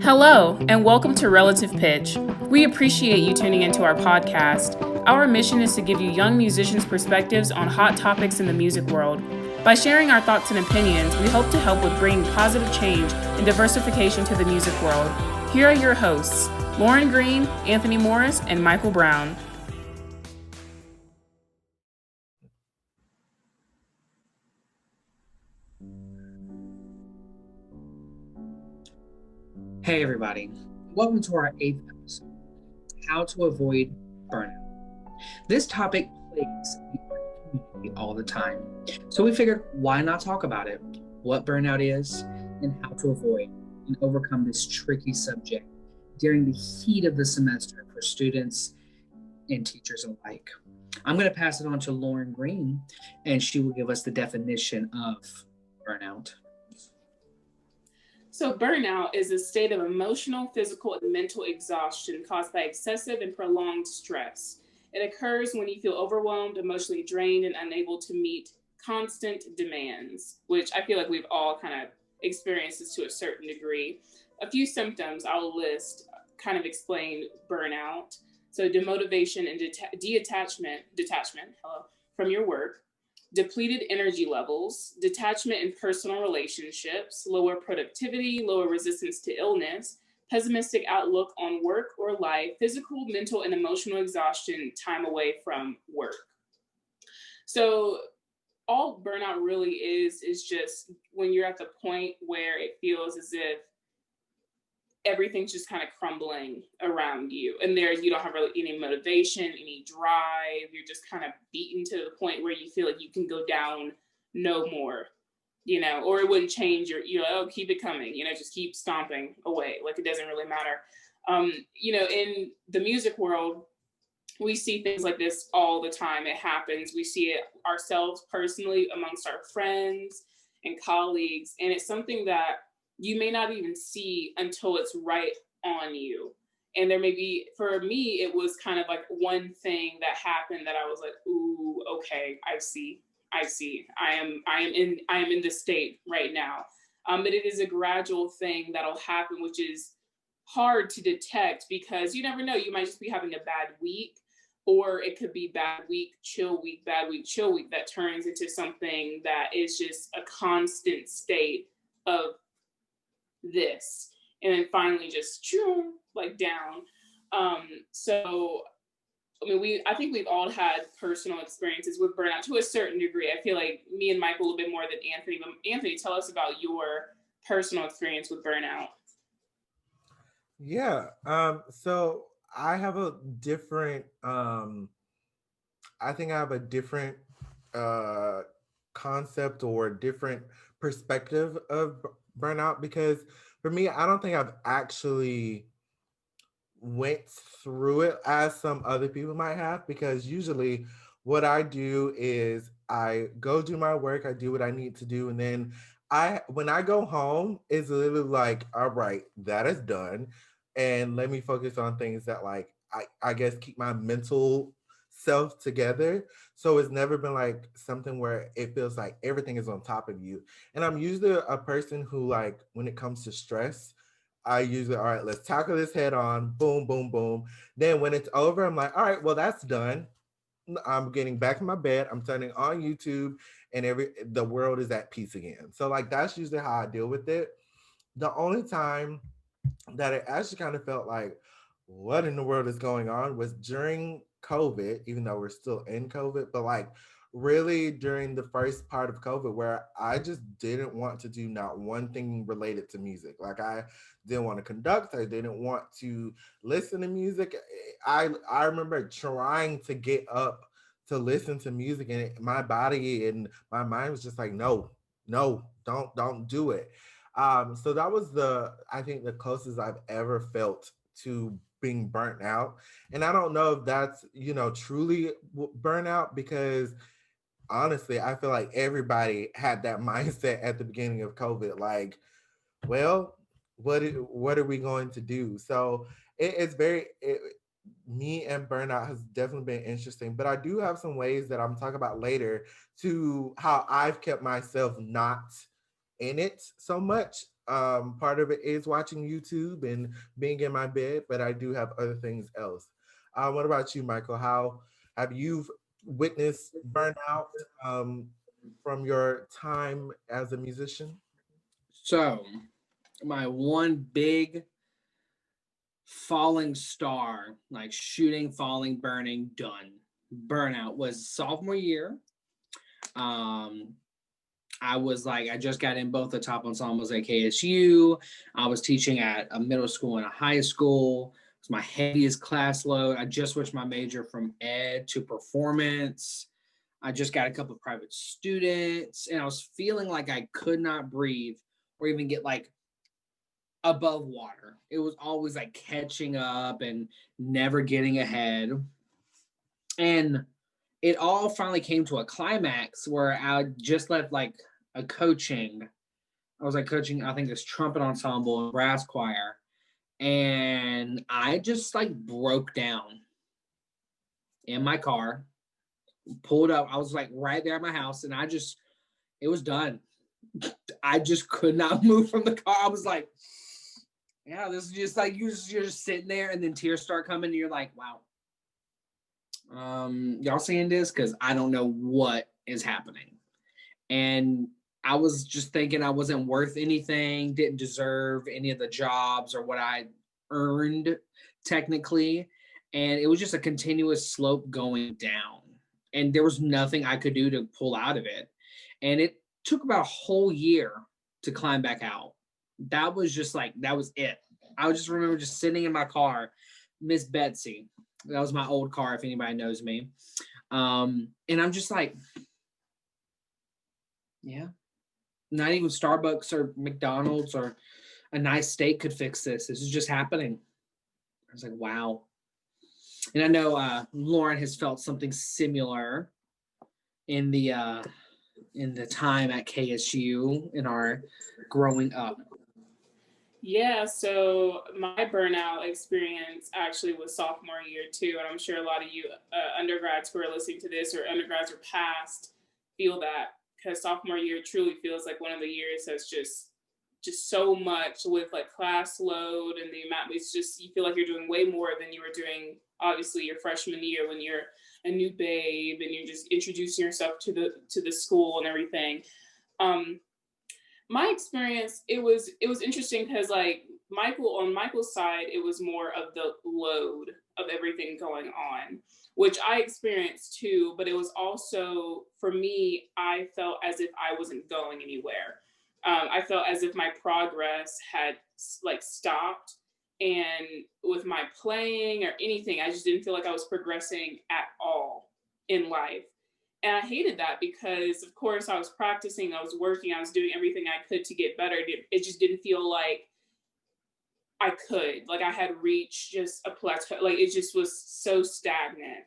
Hello, and welcome to Relative Pitch. We appreciate you tuning into our podcast. Our mission is to give you young musicians' perspectives on hot topics in the music world. By sharing our thoughts and opinions, we hope to help with bringing positive change and diversification to the music world. Here are your hosts, Lauren Green, Anthony Morris, and Michael Brown. Hey everybody, welcome to our 8th episode, How to Avoid Burnout. This topic plagues the art community all the time, so we figured why not talk about it, what burnout is, and how to avoid and overcome this tricky subject during the heat of the semester for students and teachers alike. I'm going to pass it on to Lauren Green, and she will give us the definition of burnout. So, burnout is a state of emotional, physical, and mental exhaustion caused by excessive and prolonged stress. It occurs when you feel overwhelmed, emotionally drained, and unable to meet constant demands, which I feel like we've all kind of experienced this to a certain degree. A few symptoms I'll list kind of explain burnout. So, demotivation and detachment from your work. Depleted energy levels, detachment in personal relationships, lower productivity, lower resistance to illness, pessimistic outlook on work or life, physical, mental, and emotional exhaustion, time away from work. So all burnout really is just when you're at the point where it feels as if everything's just kind of crumbling around you, and there you don't have really any motivation, any drive. You're just kind of beaten to the point where you feel like you can go down no more, or it wouldn't change. You're like, oh, keep it coming, just keep stomping away, like it doesn't really matter. In the music world, we see things like this all the time. It happens. We see it ourselves personally amongst our friends and colleagues, and it's something that you may not even see until it's right on you. And there may be, for me, it was kind of like one thing that happened that I was like, ooh, okay, I see. I am in this state right now. But it is a gradual thing that'll happen, which is hard to detect because you never know. You might just be having a bad week, or it could be bad week, chill week, bad week, chill week that turns into something that is just a constant state of this, and then finally just like down. I think we've all had personal experiences with burnout to a certain degree. I feel like me and Michael a little bit more than Anthony. But Anthony, tell us about your personal experience with burnout. Yeah. So I have a different I think I have a different uh concept or different perspective of burnout, because for me, I don't think I've actually went through it as some other people might have, because usually what I do is I go do my work, I do what I need to do, and then when I go home, it's literally like, all right, that is done. And let me focus on things that like I guess keep my mental self together. So it's never been like something where it feels like everything is on top of you. And I'm usually a person who, like, when it comes to stress, I usually, all right, let's tackle this head on, boom, boom, boom. Then when it's over, I'm like, all right, well, that's done. I'm getting back in my bed. I'm turning on YouTube, and the world is at peace again. So like that's usually how I deal with it. The only time that it actually kind of felt like, what in the world is going on, was during COVID, even though we're still in COVID, but like really during the first part of COVID, where I just didn't want to do not one thing related to music. Like I didn't want to conduct, I didn't want to listen to music. I remember trying to get up to listen to music, and my body and my mind was just like, no, no, don't do it. So that was I think the closest I've ever felt to being burnt out. And I don't know if that's, truly burnout, because honestly, I feel like everybody had that mindset at the beginning of COVID. Like, well, what are we going to do? So me and burnout has definitely been interesting, but I do have some ways that I'm talking about later to how I've kept myself not in it so much. Part of it is watching YouTube and being in my bed, but I do have other things else. What about you, Michael? How have you witnessed burnout from your time as a musician? So, my one big falling star, like shooting, falling, burning, done. Burnout was sophomore year. Um, I was like, I just got in both the top ensembles at KSU. I was teaching at a middle school and a high school. It was my heaviest class load. I just switched my major from ed to performance. I just got a couple of private students, and I was feeling like I could not breathe or even get like above water. It was always like catching up and never getting ahead. And it all finally came to a climax where I just left like a coaching. I was like coaching, I think, this trumpet ensemble and brass choir. And I just like broke down in my car, pulled up. I was like right there at my house, and it was done. I just could not move from the car. I was like, yeah, this is just like you're just sitting there, and then tears start coming, and you're like, wow. Y'all seeing this? Because I don't know what is happening. And I was just thinking I wasn't worth anything, didn't deserve any of the jobs or what I earned technically. And it was just a continuous slope going down. And there was nothing I could do to pull out of it. And it took about a whole year to climb back out. That was just like, that was it. I just remember just sitting in my car, Miss Betsy. That was my old car, if anybody knows me. And I'm just like, yeah, not even Starbucks or McDonald's or a nice steak could fix this. This is just happening. I was like, wow. And I know Lauren has felt something similar in the time at KSU in our growing up. Yeah, so my burnout experience actually was sophomore year too, and I'm sure a lot of you undergrads who are listening to this or undergrads or past feel that, because sophomore year truly feels like one of the years that's just so much with like class load and the amount. It's just you feel like you're doing way more than you were doing obviously your freshman year when you're a new babe and you're just introducing yourself to the school and everything. Um, my experience, it was interesting because like on Michael's side, it was more of the load of everything going on, which I experienced too, but it was also for me, I felt as if I wasn't going anywhere. I felt as if my progress had like stopped, and with my playing or anything, I just didn't feel like I was progressing at all in life. And I hated that because, of course, I was practicing, I was working, I was doing everything I could to get better. It just didn't feel like I could. Like I had reached just a plateau. Like it just was so stagnant.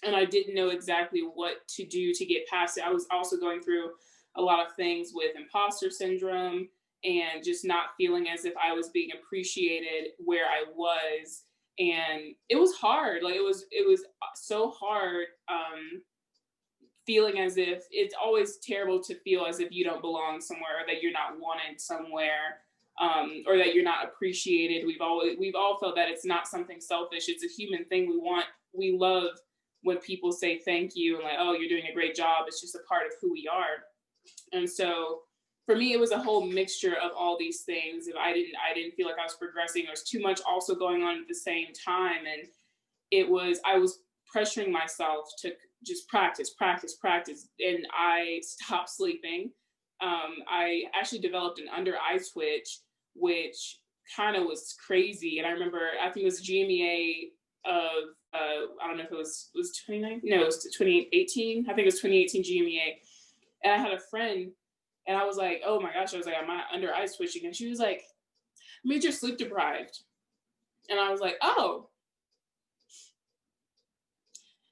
And I didn't know exactly what to do to get past it. I was also going through a lot of things with imposter syndrome and just not feeling as if I was being appreciated where I was. And it was hard. Like it was so hard. Feeling as if it's always terrible to feel as if you don't belong somewhere or that you're not wanted somewhere, or that you're not appreciated. We've all felt that. It's not something selfish. It's a human thing. We love when people say thank you and like, oh, you're doing a great job. It's just a part of who we are. And so for me, it was a whole mixture of all these things. If I didn't feel like I was progressing. There was too much also going on at the same time, and I was pressuring myself to just practice, and I stopped sleeping. I actually developed an under eye twitch, which kind of was crazy. And I remember, I think it was GMEA of I don't know if it was 2019, no, it was 2018. I think it was 2018 GMEA, and I had a friend, and I was like, oh my gosh, I was like, am I under eye twitching? And she was like, major sleep deprived, and I was like, oh.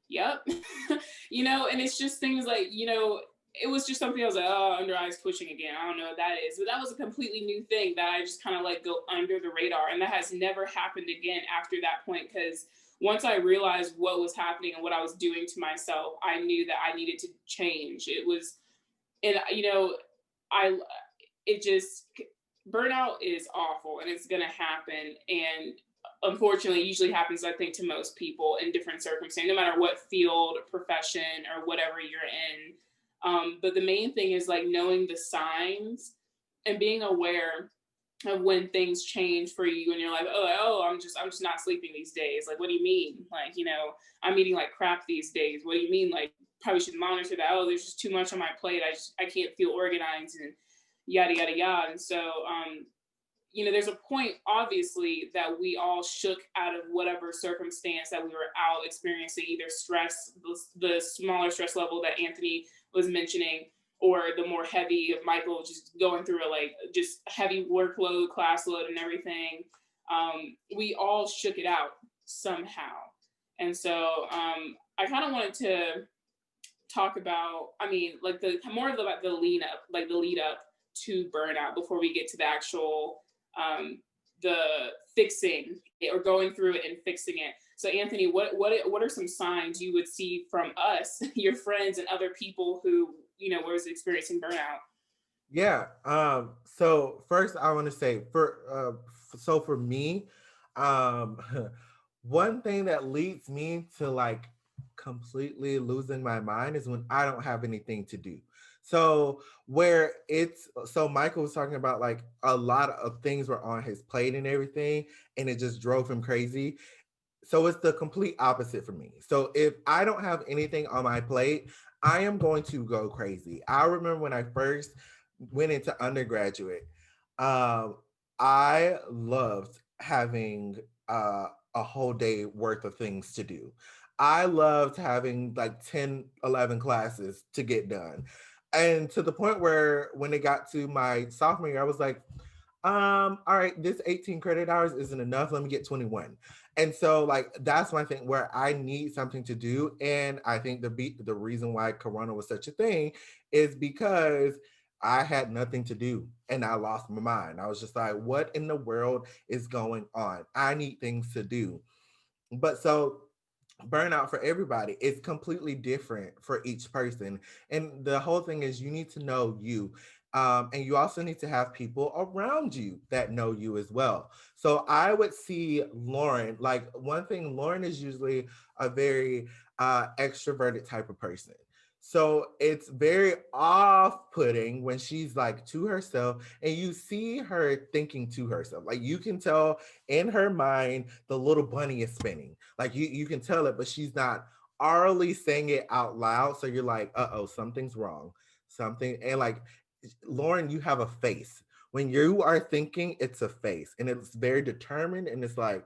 Yep. And it's just things like, it was just something I was like, oh, under eyes twitching again. I don't know what that is. But that was a completely new thing that I just kind of like go under the radar. And that has never happened again after that point. Because once I realized what was happening and what I was doing to myself, I knew that I needed to change. It was, and, I, it just, burnout is awful and it's going to happen. And unfortunately, it usually happens, I think, to most people in different circumstances, no matter what field, profession, or whatever you're in. But the main thing is like knowing the signs and being aware of when things change for you and you're like, I'm just not sleeping these days. Like, what do you mean? Like, I'm eating like crap these days. What do you mean? Like, probably should monitor that. Oh, there's just too much on my plate. I can't feel organized and yada yada yada. And so there's a point obviously that we all shook out of whatever circumstance that we were out experiencing, either stress, the smaller stress level that Anthony was mentioning, or the more heavy of Michael just going through a like just heavy workload, class load, and everything. We all shook it out somehow, and so I kind of wanted to talk about, like the more of the lead up, like the lead up to burnout before we get to the actual the fixing it, or going through it and fixing it. So Anthony, what are some signs you would see from us, your friends, and other people who was experiencing burnout? Yeah. So first I want to say for me, um one thing that leads me to like completely losing my mind is when I don't have anything to do. So Michael was talking about like a lot of things were on his plate and everything, and it just drove him crazy. So it's the complete opposite for me. So if I don't have anything on my plate, I am going to go crazy. I remember when I first went into undergraduate, um, I loved having a whole day worth of things to do. I loved having like 10, 11 classes to get done. And to the point where when it got to my sophomore year, I was like, all right, this 18 credit hours isn't enough. Let me get 21. And so like that's my thing where I need something to do. And I think the reason why Corona was such a thing is because I had nothing to do and I lost my mind. I was just like, what in the world is going on? I need things to do. But so burnout for everybody is completely different for each person. And the whole thing is you need to know you. And you also need to have people around you that know you as well. So I would see Lauren, like one thing, Lauren is usually a very extroverted type of person. So it's very off putting when she's like to herself and you see her thinking to herself. Like you can tell in her mind, the little bunny is spinning. Like you can tell it, but she's not audibly saying it out loud. So you're like, uh-oh, something's wrong. Something. And like, Lauren, you have a face. When you are thinking, it's a face. And it's very determined. And it's like,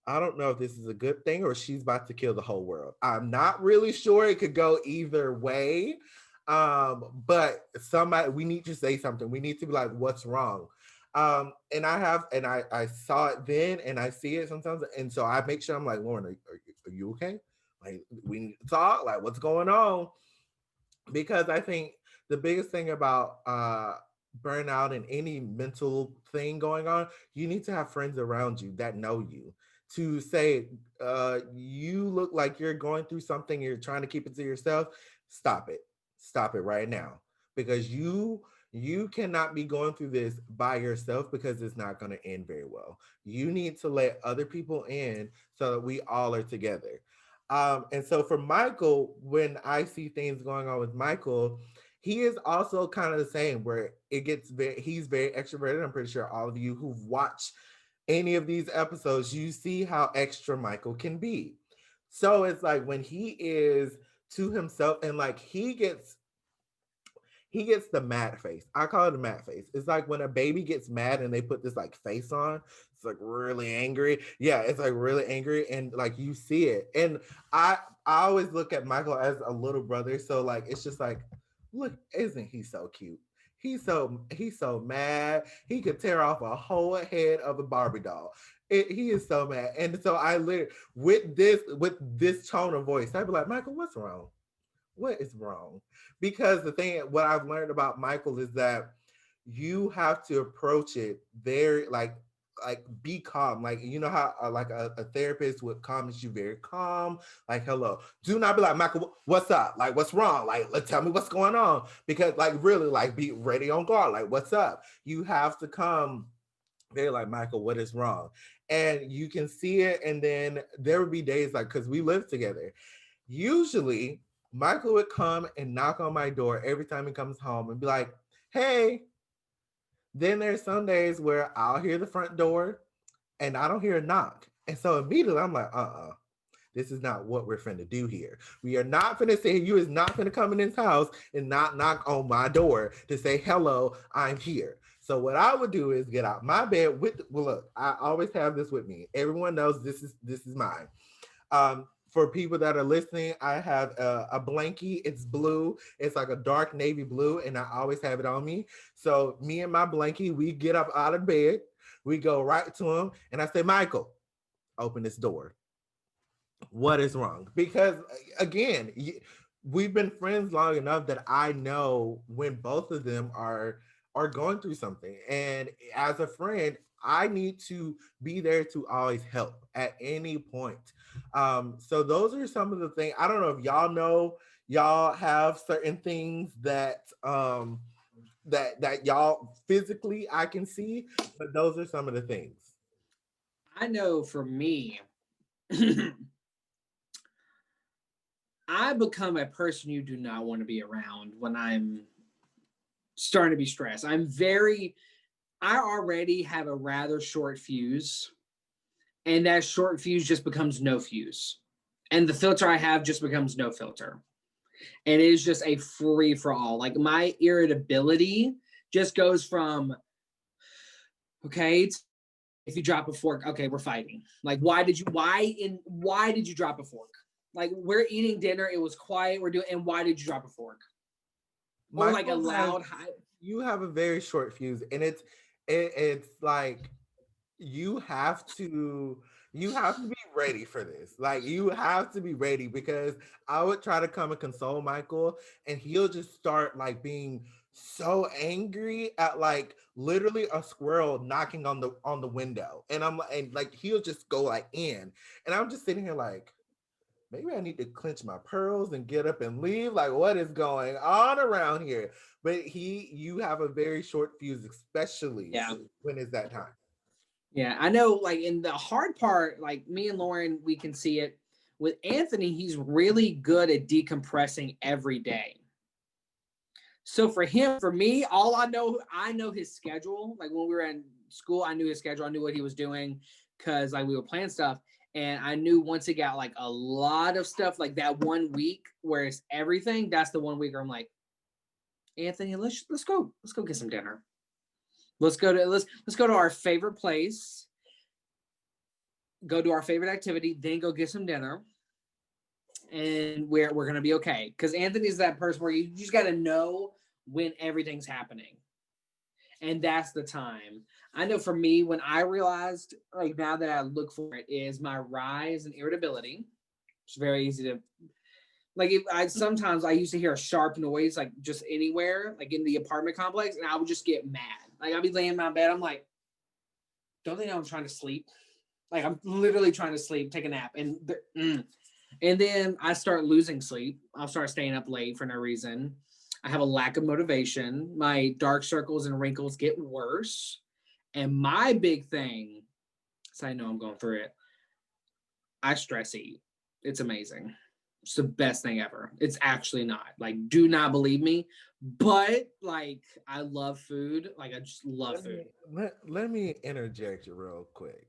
I don't know if this is a good thing or she's about to kill the whole world. I'm not really sure. It could go either way. But somebody, we need to say something. We need to be like, what's wrong? And I saw it then and I see it sometimes. And so I make sure I'm like, Lauren, are you okay? Like, we need to talk. Like, what's going on? Because I think the biggest thing about burnout and any mental thing going on, you need to have friends around you that know you to say, you look like you're going through something, you're trying to keep it to yourself. Stop it. Stop it right now. Because you cannot be going through this by yourself because it's not going to end very well. You need to let other people in so that we all are together. And so for Michael, when I see things going on with Michael, he is also kind of the same where he's very extroverted. I'm pretty sure all of you who've watched any of these episodes, you see how extra Michael can be. So it's like when he is to himself and like he gets the mad face. I call it a mad face. It's like when a baby gets mad and they put this like face on. It's like really angry. Yeah, it's like really angry, and like you see it. And I always look at Michael as a little brother. So like it's just like, look, isn't he so cute? He's so mad. He could tear off a whole head of a Barbie doll. He is so mad. And so I literally with this tone of voice, I'd be like, Michael, what's wrong? What is wrong? Because the thing, what I've learned about Michael is that you have to approach it very like be calm. Like, you know how like a therapist would calm you very calm. Like, hello. Do not be like, Michael, what's up? Like, what's wrong? Like, let's tell me what's going on. Because like really like be ready on guard. Like, what's up? You have to come very like, Michael, what is wrong? And you can see it. And then there would be days like, because we live together. Usually Michael would come and knock on my door every time he comes home and be like, hey. Then there's some days where I'll hear the front door and I don't hear a knock. And so immediately I'm like, this is not what we're finna do here. We are not finna say you is not finna come in this house and not knock on my door to say, hello, I'm here. So what I would do is get out my bed with, well, look, I always have this with me. Everyone knows this is mine. For people that are listening, I have a blankie. It's blue. It's like a dark navy blue, and I always have it on me. So me and my blankie, we get up out of bed, we go right to him, and I say, Michael, open this door. What is wrong? Because again, we've been friends long enough that I know when both of them are going through something, and as a friend, I need to be there to always help at any point. So those are some of the things. I don't know if y'all know, y'all have certain things that that y'all physically I can see, but those are some of the things. I know for me, I become a person you do not want to be around when I'm starting to be stressed. I already have a rather short fuse, and that short fuse just becomes no fuse. And the filter I have just becomes no filter. And it is just a free for all. Like my irritability just goes from, okay, if you drop a fork, okay, we're fighting. Like, why did you drop a fork? Like, we're eating dinner, it was quiet, and why did you drop a fork? Or like a loud high. You have a very short fuse, and it's like you have to be ready for this. Like you have to be ready because I would try to come and console Michael, and he'll just start like being so angry at like literally a squirrel knocking on the window, and like he'll just go like in, and I'm just sitting here like, maybe I need to clench my pearls and get up and leave. Like, what is going on around here? But you have a very short fuse, especially when it's that time. Yeah, I know. Like in the hard part, like me and Lauren, we can see it. With Anthony, he's really good at decompressing every day. So for him, for me, I know his schedule. Like when we were in school, I knew his schedule. I knew what he was doing because like we were playing stuff. And I knew once it got like a lot of stuff, like that 1 week where it's everything, that's the 1 week where I'm like, Anthony, let's go get some dinner. Let's go to our favorite place, go do our favorite activity, then go get some dinner, and we're gonna be okay. Because Anthony's that person where you just gotta know when everything's happening, and that's the time. I know for me, when I realized, like now that I look for it, is my rise in irritability. It's very easy to like. Sometimes I used to hear a sharp noise, like just anywhere, like in the apartment complex, and I would just get mad. Like I'd be laying in my bed, I'm like, don't they know I'm trying to sleep? Like I'm literally trying to sleep, take a nap, and then I start losing sleep. I'll start staying up late for no reason. I have a lack of motivation. My dark circles and wrinkles get worse. And my big thing, so I know I'm going through it, I stress eat. It's amazing. It's the best thing ever. It's actually not. Like, do not believe me. But, like, I love food. Like, I just love food. Let me interject you real quick.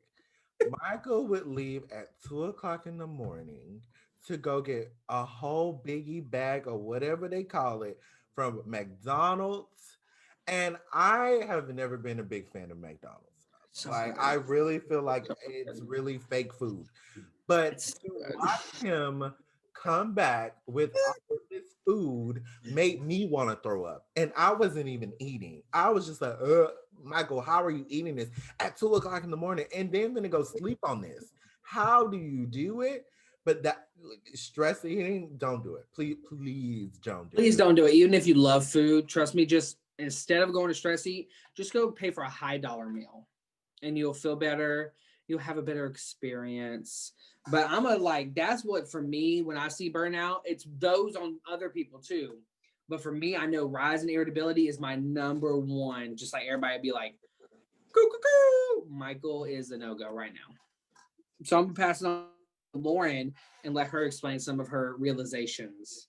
Michael would leave at 2 o'clock in the morning to go get a whole biggie bag or whatever they call it from McDonald's. And I have never been a big fan of McDonald's. So Like, good. I really feel like it's really fake food. But It's so to good. watch him come back with all of this food made me want to throw up. And I wasn't even eating. I was just like, Michael, how are you eating this at 2 o'clock in the morning? And then gonna go sleep on this. How do you do it? But that stress eating, don't do it. Please don't do it. Please don't do it. Even if you love food, trust me, just instead of going to stress eat, just go pay for a high dollar meal. and you'll feel better. You'll have a better experience. But that's what for me, when I see burnout, it's those on other people too. But for me, I know rise in irritability is my number one. Just like everybody be like, coo, coo, coo. Michael is a no-go right now. So I'm going to pass it on to Lauren and let her explain some of her realizations.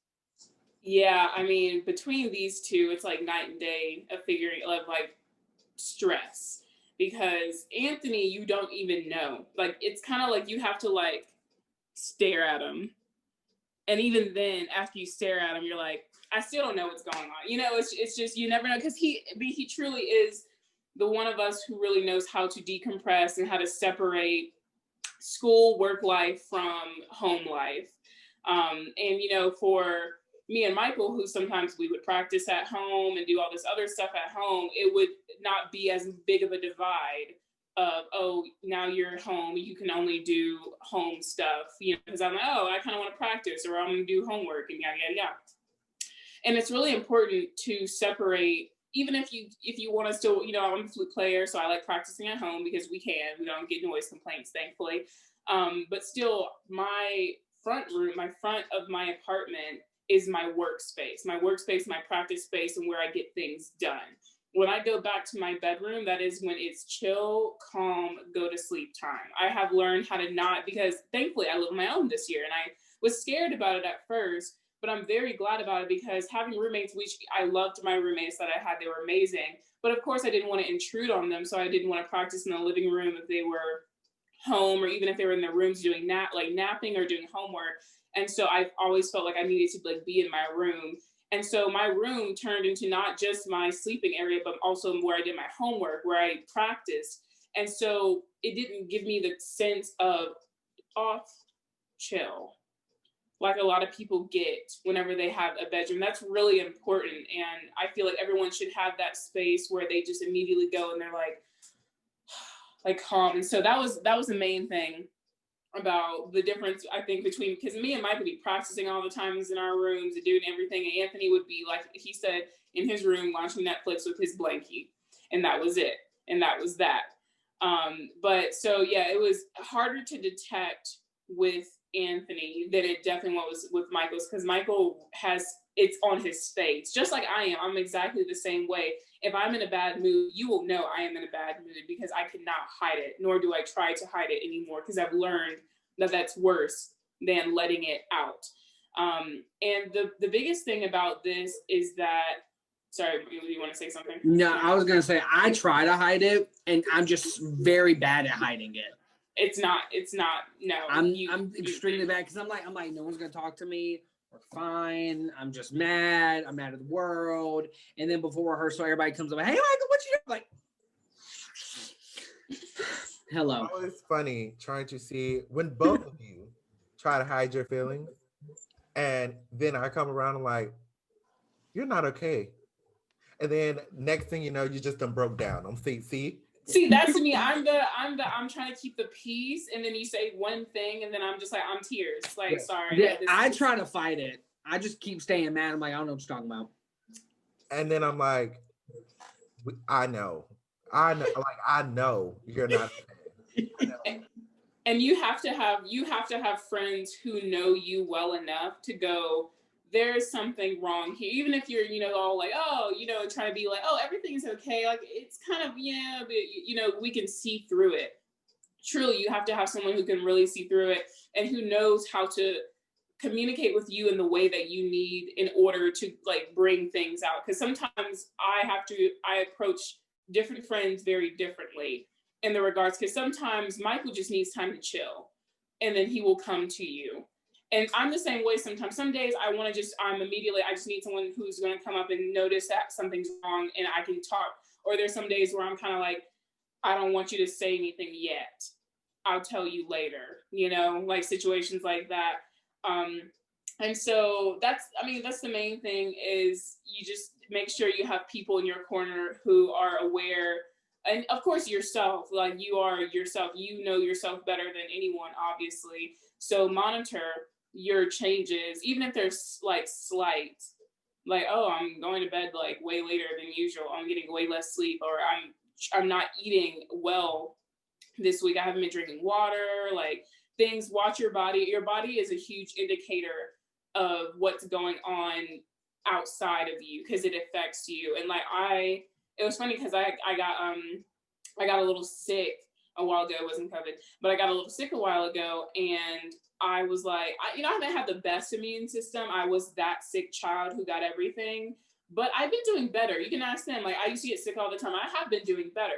Yeah, I mean, between these two, it's like night and day of figuring of like stress. Because Anthony, you don't even know. Like, it's kind of like you have to like stare at him. And even then, after you stare at him, you're like, I still don't know what's going on. You know, it's just, you never know. Because he truly is the one of us who really knows how to decompress and how to separate school, work life from home life. And, you know, for me and Michael, who sometimes we would practice at home and do all this other stuff at home, it would not be as big of a divide of, oh, now you're home, you can only do home stuff, you know, because I'm like, oh, I kind of want to practice, or I'm going to do homework, and yada, yada, yada. And it's really important to separate, even if you want to still, you know, I'm a flute player, so I like practicing at home because we don't get noise complaints, thankfully. But still, my front of my apartment is my workspace, my practice space, and where I get things done. When I go back to my bedroom, that is when it's chill, calm, go to sleep time. I have learned how to not, because thankfully I live on my own this year, and I was scared about it at first, but I'm very glad about it because having roommates, which I loved my roommates that I had, they were amazing. But of course I didn't want to intrude on them. So I didn't want to practice in the living room if they were home, or even if they were in their rooms doing napping or doing homework. And so I always felt like I needed to like be in my room. And so my room turned into not just my sleeping area, but also where I did my homework, where I practiced. And so it didn't give me the sense of off, chill, like a lot of people get whenever they have a bedroom. That's really important. And I feel like everyone should have that space where they just immediately go and they're like calm. And so that was the main thing about the difference, I think, between, because me and Mike would be practicing all the times in our rooms and doing everything, and Anthony would be, like he said, in his room watching Netflix with his blankie, and that was it, and that was that. But so yeah, it was harder to detect with Anthony than it definitely was with Michael's, because Michael has, it's on his face, just like I am. I'm exactly the same way. If I'm in a bad mood, you will know I am in a bad mood, because I cannot hide it, nor do I try to hide it anymore, because I've learned that that's worse than letting it out. And the biggest thing about this is that, sorry, do you want to say something? No, I was going to say, I try to hide it, and I'm just very bad at hiding it. It's not, no. I'm extremely bad, because I'm like, no one's going to talk to me. We're fine. I'm just mad. I'm mad at the world. And then before rehearsal, everybody comes up, hey, Michael, what you doing? Like, hello. Oh, it's funny trying to see when both of you try to hide your feelings, and then I come around and like, you're not okay. And then next thing you know, you just done broke down. I'm See, that's me. I'm trying to keep the peace, and then you say one thing, and then I'm just like, I'm tears. Like, yeah. Sorry. Yeah, I try to fight it. I just keep staying mad. I'm like, I don't know what you're talking about. And then I'm like, I know you're not. And you have to have friends who know you well enough to go, there's something wrong here. Even if you're, all like, oh, trying to be like, oh, everything's okay. Like, it's kind of, yeah, but, we can see through it. Truly, you have to have someone who can really see through it and who knows how to communicate with you in the way that you need in order to like bring things out. Because sometimes I approach different friends very differently in the regards, because sometimes Michael just needs time to chill, and then he will come to you. And I'm the same way sometimes. Some days I just need someone who's going to come up and notice that something's wrong and I can talk. Or there's some days where I'm kind of like, I don't want you to say anything yet. I'll tell you later, like situations like that. And so that's the main thing, is you just make sure you have people in your corner who are aware. And of course yourself, like you are yourself, you know yourself better than anyone, obviously. So monitor your changes, even if they're like slight, like, oh, I'm going to bed like way later than usual, I'm getting way less sleep, or I'm not eating well this week I haven't been drinking water, like things. Watch your body. Your body is a huge indicator of what's going on outside of you, because it affects you. And like it was funny because I got a little sick a while ago. It wasn't COVID, but I got a little sick a while ago, and I was like, I haven't had the best immune system. I was that sick child who got everything, but I've been doing better. You can ask them. Like, I used to get sick all the time. I have been doing better.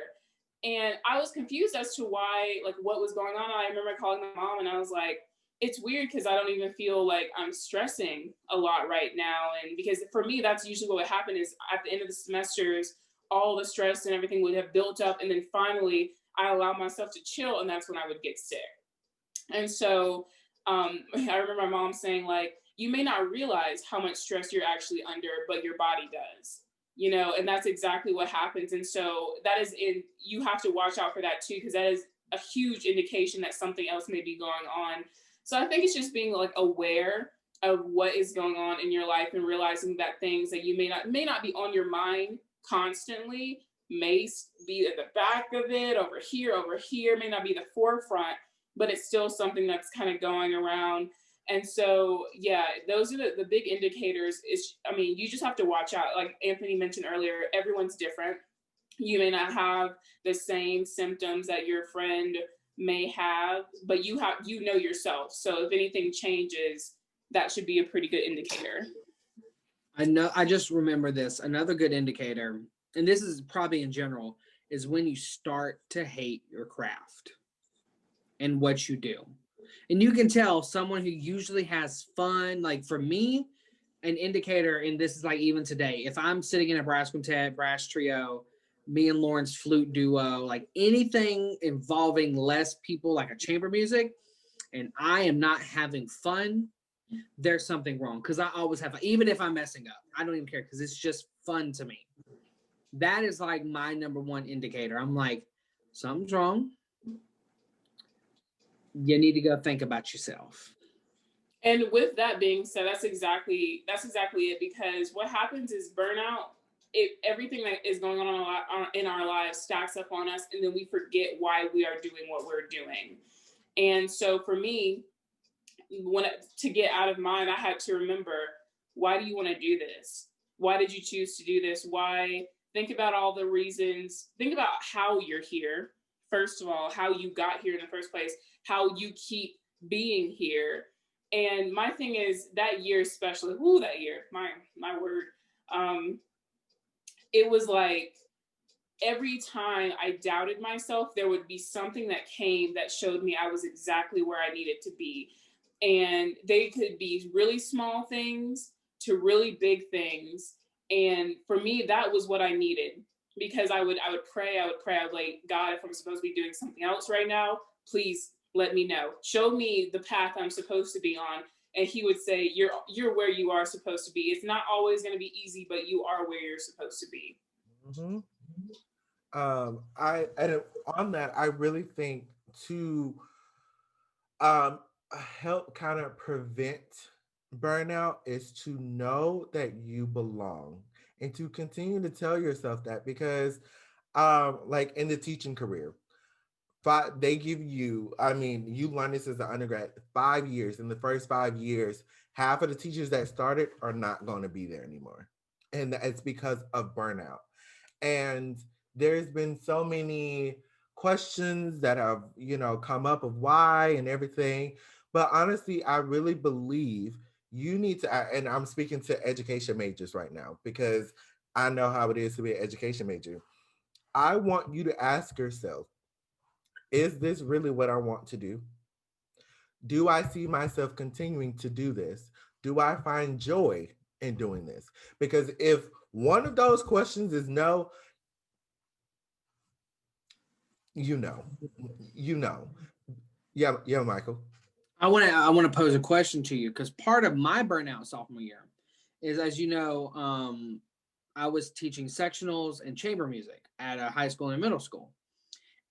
And I was confused as to why, like, what was going on. I remember calling my mom, and I was like, it's weird because I don't even feel like I'm stressing a lot right now. And because for me, that's usually what would happen is at the end of the semesters, all the stress and everything would have built up. And then finally, I allow myself to chill, and that's when I would get sick. And so I remember my mom saying, like, you may not realize how much stress you're actually under, but your body does, and that's exactly what happens. And so you have to watch out for that too, because that is a huge indication that something else may be going on. So I think it's just being like aware of what is going on in your life, and realizing that things that you may not be on your mind constantly, may be at the back of it, over here, may not be the forefront, but it's still something that's kind of going around. And so, yeah, those are the big indicators. You just have to watch out. Like Anthony mentioned earlier, everyone's different. You may not have the same symptoms that your friend may have, but you know yourself. So if anything changes, that should be a pretty good indicator. I just remember this. Another good indicator, and this is probably in general, is when you start to hate your craft and what you do. And you can tell someone who usually has fun, like for me, an indicator, and this is like even today, if I'm sitting in a brass quintet, brass trio, me and Lauren's flute duo, like anything involving less people, like a chamber music, and I am not having fun, there's something wrong. Because I always have, even if I'm messing up, I don't even care, because it's just fun to me. That is like my number one indicator. I'm like, something's wrong. You need to go think about yourself. And with that being said, that's exactly it. Because what happens is burnout. Everything that is going on in our lives stacks up on us, and then we forget why we are doing what we're doing. And so for me, to get out of mine, I had to remember, why do you want to do this? Why did you choose to do this? Why? Think about all the reasons. Think about how you're here. First of all, how you got here in the first place, how you keep being here. And my thing is, that year especially, that year, my word, it was like every time I doubted myself, there would be something that came that showed me I was exactly where I needed to be. And they could be really small things to really big things. And for me, that was what I needed, because I would pray, I would like, God, if I'm supposed to be doing something else right now, please let me know. Show me the path I'm supposed to be on. And he would say, you're where you are supposed to be. It's not always going to be easy, but you are where you're supposed to be. Mm-hmm. And on that, I really think to help kind of prevent burnout is to know that you belong, and to continue to tell yourself that, because like in the teaching career, they give you, you learn this as an undergrad, 5 years. In the first 5 years, half of the teachers that started are not going to be there anymore, and it's because of burnout. And there's been so many questions that have come up of why and everything, but honestly, I really believe you need to, and I'm speaking to education majors right now, because I know how it is to be an education major. I want you to ask yourself, is this really what I want to do? Do I see myself continuing to do this? Do I find joy in doing this? Because if one of those questions is no, you know. Yeah, Michael. I want to pose a question to you, because part of my burnout sophomore year is, as you know, I was teaching sectionals and chamber music at a high school and a middle school.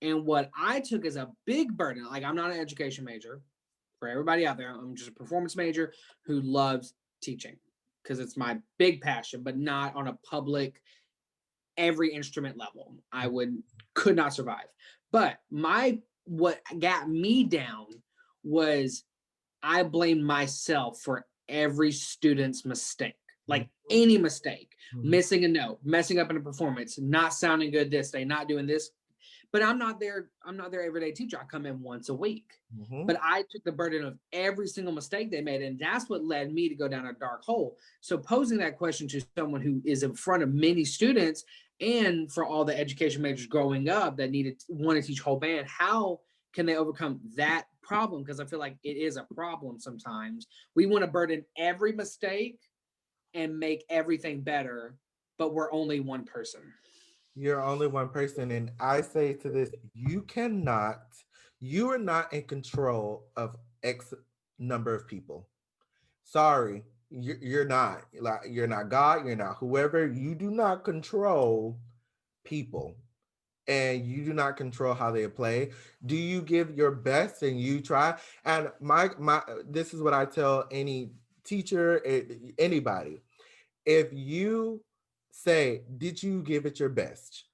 And what I took as a big burden, like, I'm not an education major, for everybody out there, I'm just a performance major who loves teaching, because it's my big passion, but not on a public, every instrument level. I could not survive. But my what got me down was I blamed myself for every student's mistake, like Mhm, any mistake, mhm, missing a note, messing up in a performance, not sounding good this day, not doing this. But I'm not their everyday teacher. I come in once a week. mhm. But I took the burden of every single mistake they made. And that's what led me to go down a dark hole. So posing that question to someone who is in front of many students, and for all the education majors growing up that needed want to teach whole band, how can they overcome that problem? Because I feel like it is a problem sometimes. We want to burden every mistake and make everything better, but we're only one person. You're only one person. And I say to this, you are not in control of X number of people. Sorry, you're not. Like, you're not God, you're not whoever. You do not control people, and you do not control how they play. Do you give your best and you try? And my this is what I tell any teacher, anybody. If you say, did you give it your best?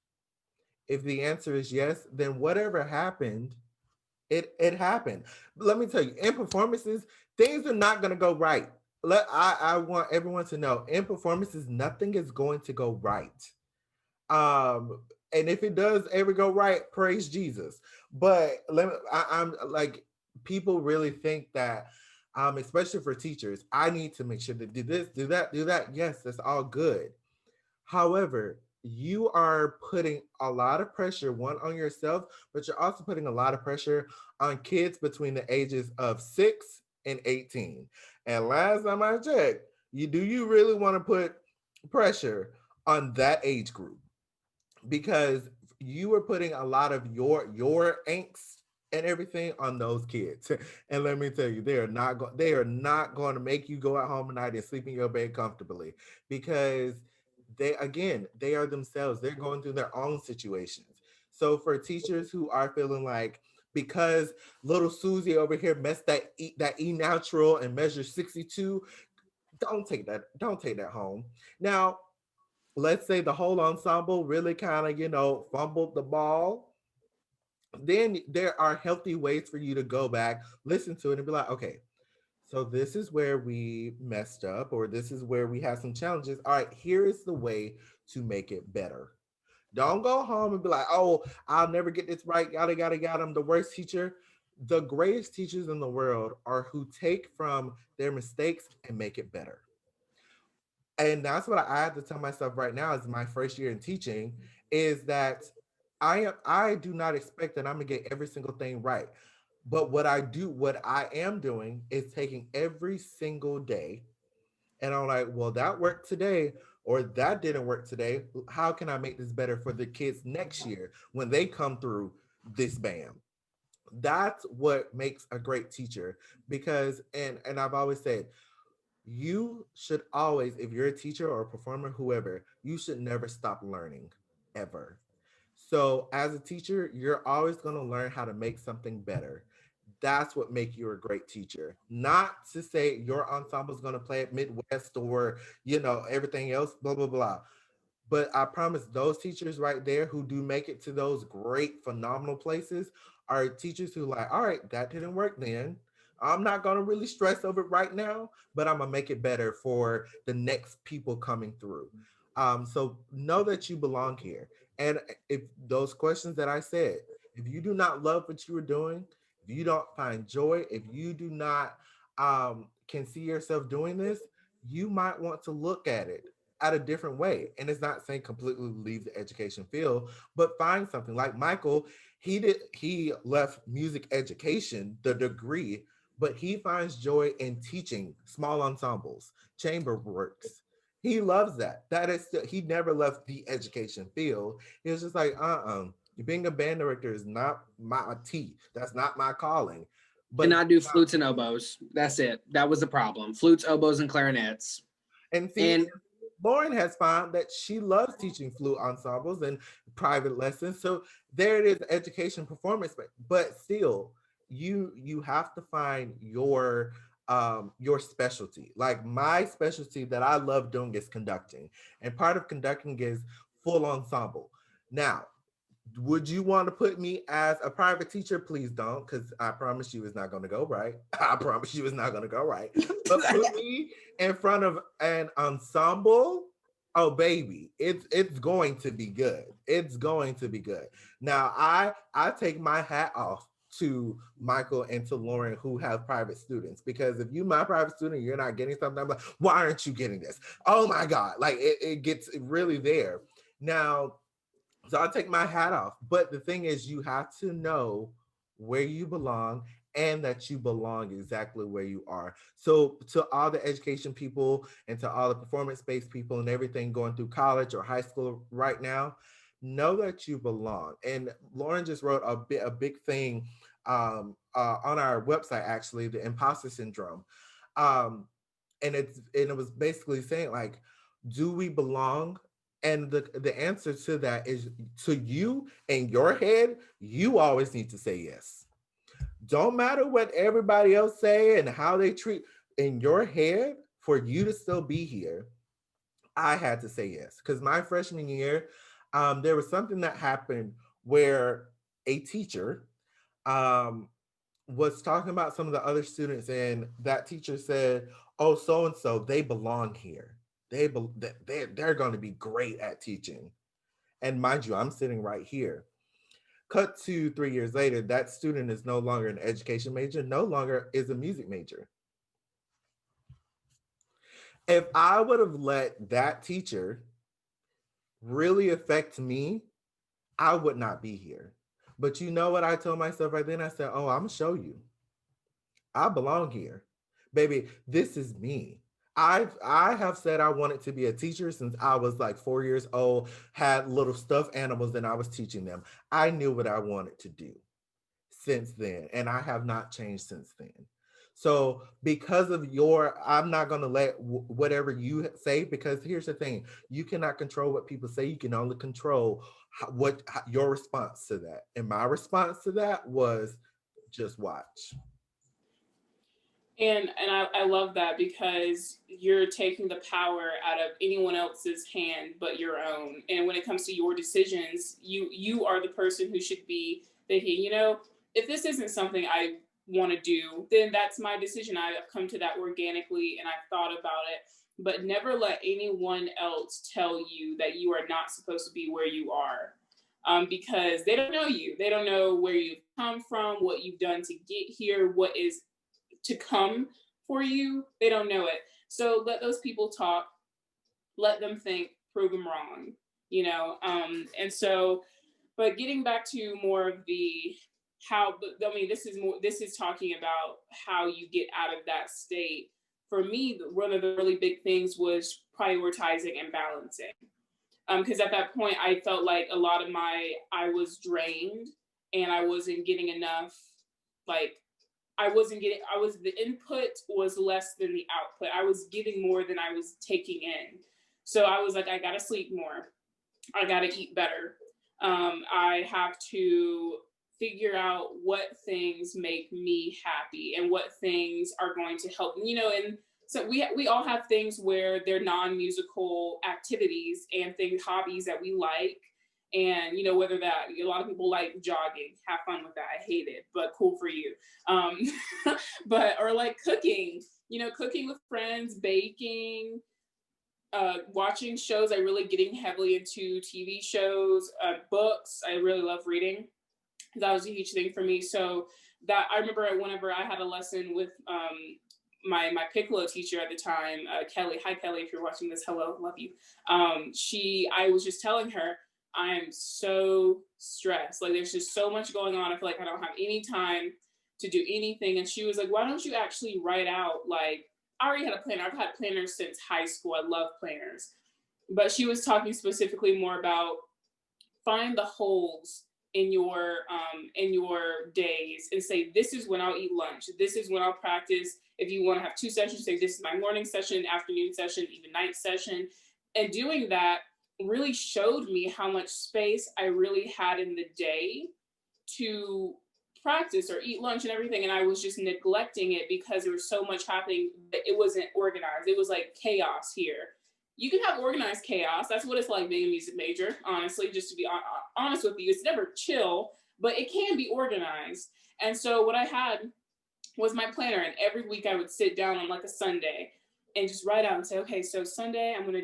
If the answer is yes, then whatever happened, it happened. But let me tell you, in performances, things are not gonna go right. I want everyone to know, in performances, nothing is going to go right. And if it does ever go right, praise Jesus. But I'm like, people really think that, especially for teachers, I need to make sure to do this, do that, do that. Yes, that's all good. However, you are putting a lot of pressure, one, on yourself, but you're also putting a lot of pressure on kids between the ages of 6 and 18. And last time I checked, you really want to put pressure on that age group? Because you are putting a lot of your angst and everything on those kids. And let me tell you, they are not going to make you go at home at night and sleep in your bed comfortably, because they are themselves. They're going through their own situations. So for teachers who are feeling like, because little Susie over here messed that E natural and measure 62, don't take that home. Now, let's say the whole ensemble really kind of, fumbled the ball. Then there are healthy ways for you to go back, listen to it, and be like, okay, so this is where we messed up, or this is where we have some challenges. All right, here is the way to make it better. Don't go home and be like, oh, I'll never get this right, yada yada yada, I'm the worst teacher. The greatest teachers in the world are who take from their mistakes and make it better. And that's what I have to tell myself right now, is my first year in teaching, is that I do not expect that I'm gonna get every single thing right. But what I am doing is taking every single day, and I'm like, well, that worked today, or that didn't work today. How can I make this better for the kids next year when they come through this band? That's what makes a great teacher. Because, and I've always said, you should always, if you're a teacher or a performer, whoever, you should never stop learning, ever. So as a teacher, you're always going to learn how to make something better. That's what make you a great teacher. Not to say your ensemble is going to play at Midwest, or everything else, blah blah blah. But I promise, those teachers right there who do make it to those great, phenomenal places are teachers who, like, all right, that didn't work then. I'm not going to really stress over it right now, but I'm going to make it better for the next people coming through. So know that you belong here. And if those questions that I said, if you do not love what you are doing, if you don't find joy, if you do not can see yourself doing this, you might want to look at a different way. And it's not saying completely leave the education field, but find something. Like Michael, he left music education, the degree, but he finds joy in teaching small ensembles, chamber works. He loves that. That is still, he never left the education field. He was just like, being a band director is not my tea. That's not my calling. And But I do flutes and oboes. That's it. That was the problem. Flutes, oboes, and clarinets. and see, And Lauren has found that she loves teaching flute ensembles and private lessons. So there it is, education performance, but still, you have to find your specialty. Like, my specialty that I love doing is conducting, and part of conducting is full ensemble. Now, Would you want to put me as a private teacher? Please don't, because I promise you it's not going to go right. I promise you it's not going to go right. But put me in front of an ensemble. Oh baby, it's going to be good. It's going to be good. Now I take my hat off to Michael and to Lauren who have private students, because if you my private student you're not getting something, I'm like, why aren't you getting this? Oh my God, like it gets really there. Now, so I'll take my hat off. But the thing is, you have to know where you belong and that you belong exactly where you are. So, to all the education people and to all the performance based people and everything going through college or high school right now, know that you belong. And Lauren just wrote a big thing on our website, actually, the imposter syndrome. Um, and it was basically saying, like, do we belong? And the answer to that is, to you in your head, you always need to say yes. Don't matter what everybody else say and how they treat. In your head, for you to still be here, I had to say yes. Because my freshman year, there was something that happened where a teacher um, was talking about some of the other students, and that teacher said, "Oh, so and so, they belong here. They're going to be great at teaching." And mind you, I'm sitting right here. Cut to 3 years later, that student is no longer an education major, no longer is a music major. If I would have let that teacher really affect me, I would not be here. But you know what I told myself right then? I said, "Oh, I'm gonna show you. I belong here. Baby, this is me." I have said I wanted to be a teacher since I was like 4 years old, had little stuffed animals and I was teaching them. I knew what I wanted to do since then, and I have not changed since then. So, because of I'm not going to let whatever you say, because here's the thing, you cannot control what people say. You can only control your response to that. And my response to that was, just watch. And I love that, because you're taking the power out of anyone else's hand but your own. And when it comes to your decisions, you are the person who should be thinking, if this isn't something I want to do, then that's my decision. I've come to that organically and I've thought about it. But never let anyone else tell you that you are not supposed to be where you are. Because they don't know you. They don't know where you've come from, what you've done to get here, what is to come for you. They don't know it. So let those people talk, let them think, prove them wrong, and so, but getting back to more of the how, I mean, this is talking about how you get out of that state. For me, one of the really big things was prioritizing and balancing. Because at that point I felt like I was drained and I wasn't getting enough, like, the input was less than the output. I was giving more than I was taking in. So I was like, I gotta sleep more. I gotta eat better. I have to figure out what things make me happy and what things are going to help, and so we all have things where they're non-musical activities and things, hobbies that we like. And whether that, a lot of people like jogging, have fun with that. I hate it, but cool for you. um but, or like cooking, cooking with friends, baking, watching shows. I really getting heavily into TV shows, books. I really love reading. That was a huge thing for me. So that I remember whenever I had a lesson with my piccolo teacher at the time, Kelly. Hi, Kelly, if you're watching this, hello, love you. I was just telling her, I'm so stressed. Like, there's just so much going on. I feel like I don't have any time to do anything. And she was like, why don't you actually write out, like, I already had a planner. I've had planners since high school. I love planners. But she was talking specifically more about find the holes in your days and say, this is when I'll eat lunch. This is when I'll practice. If you want to have two sessions, say this is my morning session, afternoon session, even night session. And doing that really showed me how much space I really had in the day to practice or eat lunch and everything. And I was just neglecting it because there was so much happening that it wasn't organized. It was like chaos here. You can have organized chaos. That's what it's like being a music major, honestly, just to be honest with you, it's never chill, but it can be organized. And so what I had was my planner, and every week I would sit down on like a Sunday and just write out and say, okay, so Sunday I'm gonna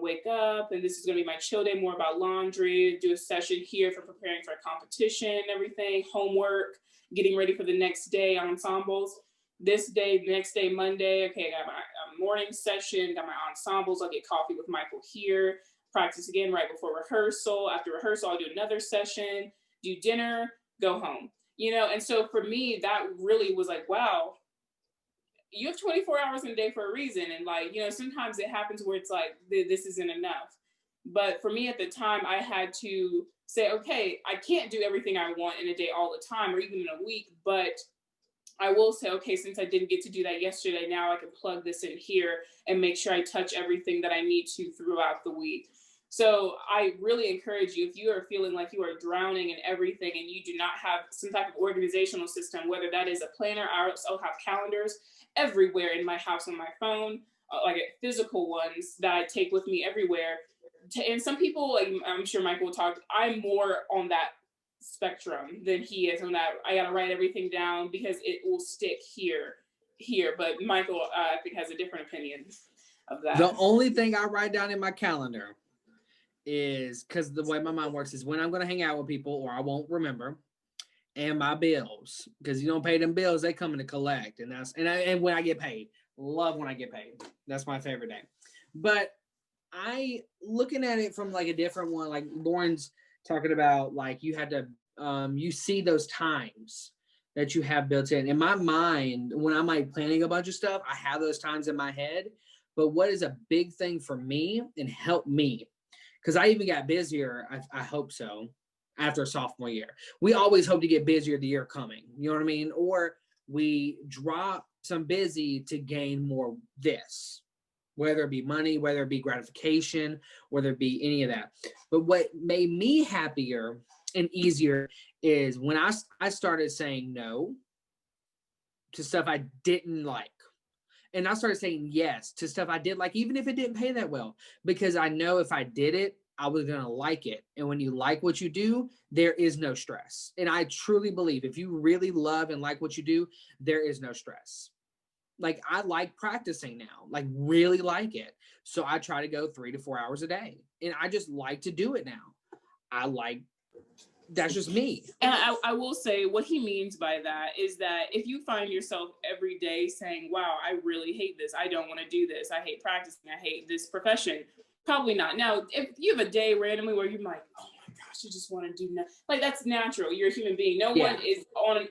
wake up, and this is gonna be my chill day, more about laundry, do a session here for preparing for a competition and everything, homework, getting ready for the next day, ensembles. This day, next day, Monday, okay, I got my morning session, got my ensembles, I'll get coffee with Michael here, practice again right before rehearsal. After rehearsal, I'll do another session, do dinner, go home. And so for me, that really was like, wow, you have 24 hours in a day for a reason. And like, sometimes it happens where it's like, this isn't enough. But for me at the time, I had to say, okay, I can't do everything I want in a day all the time, or even in a week, but I will say, okay, since I didn't get to do that yesterday, now I can plug this in here and make sure I touch everything that I need to throughout the week. So I really encourage you, if you are feeling like you are drowning in everything and you do not have some type of organizational system, whether that is a planner, I also have calendars everywhere in my house on my phone, like physical ones that I take with me everywhere. And some people, like I'm sure Michael will talk, I'm more on that spectrum than he is on that. I gotta write everything down because it will stick here. But Michael, I think, has a different opinion of that. The only thing I write down in my calendar is, because the way my mind works is when I'm going to hang out with people or I won't remember, and my bills, because you don't pay them bills, they come in to collect, and and when I get paid, love when I get paid. That's my favorite day. But I looking at it from like a different one, like Lauren's talking about, like you had to you see those times that you have built in my mind when I'm like planning a bunch of stuff. I have those times in my head. But what is a big thing for me and help me, because I even got busier, I hope so, after sophomore year. We always hope to get busier the year coming, you know what I mean? Or we drop some busy to gain more this, whether it be money, whether it be gratification, whether it be any of that. But what made me happier and easier is when I started saying no to stuff I didn't like. And I started saying yes to stuff I did like, even if it didn't pay that well, because I know if I did it, I was going to like it. And when you like what you do, there is no stress. And I truly believe if you really love and like what you do, there is no stress. Like I like practicing now, like really like it. So I try to go 3 to 4 hours a day, and I just like to do it now. That's just me. And I will say what he means by that is that if you find yourself every day saying, wow, I really hate this, I don't want to do this, I hate practicing, I hate this profession, probably not. Now, if you have a day randomly where you're like, oh my gosh, you just want to do nothing, like that's natural. You're a human being. No one is on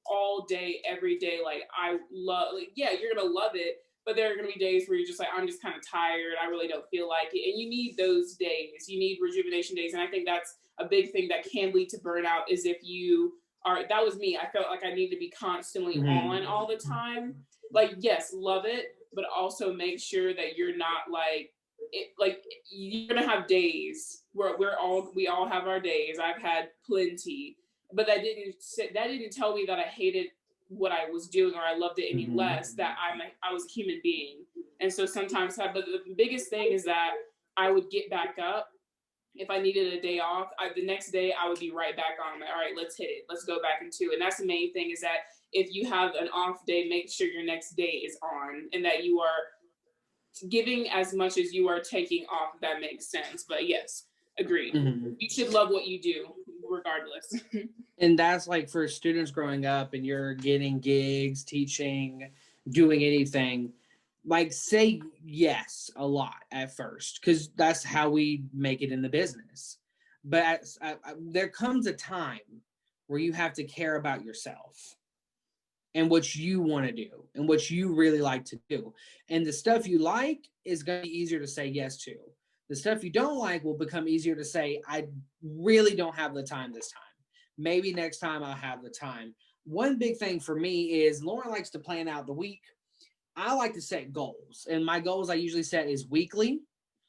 all day, every day. Like I love, like, yeah, you're going to love it. But there are going to be days where you're just like, I'm just kind of tired. I really don't feel like it. And you need those days. You need rejuvenation days. And I think that's a big thing that can lead to burnout is if you are, that was me. I felt like I need to be constantly on all the time. Like, yes, love it, but also make sure that you're not like, you're going to have days where we all have our days. I've had plenty, but that didn't tell me that I hated what I was doing or I loved it any less, that I was a human being. And so sometimes, but the biggest thing is that I would get back up. If I needed a day off, the next day I would be right back on. Like, all right, let's hit it. Let's go back into it. And that's the main thing, is that if you have an off day, make sure your next day is on and that you are giving as much as you are taking off, if that makes sense. But yes, agreed. You should love what you do regardless. And that's like for students growing up and you're getting gigs, teaching, doing anything, like say yes a lot at first, because that's how we make it in the business. But there comes a time where you have to care about yourself and what you want to do and what you really like to do. And the stuff you like is going to be easier to say yes to. The stuff you don't like will become easier to say, I really don't have the time this time. Maybe next time I'll have the time. One big thing for me is Lauren likes to plan out the week. I like to set goals. And my goals I usually set is weekly.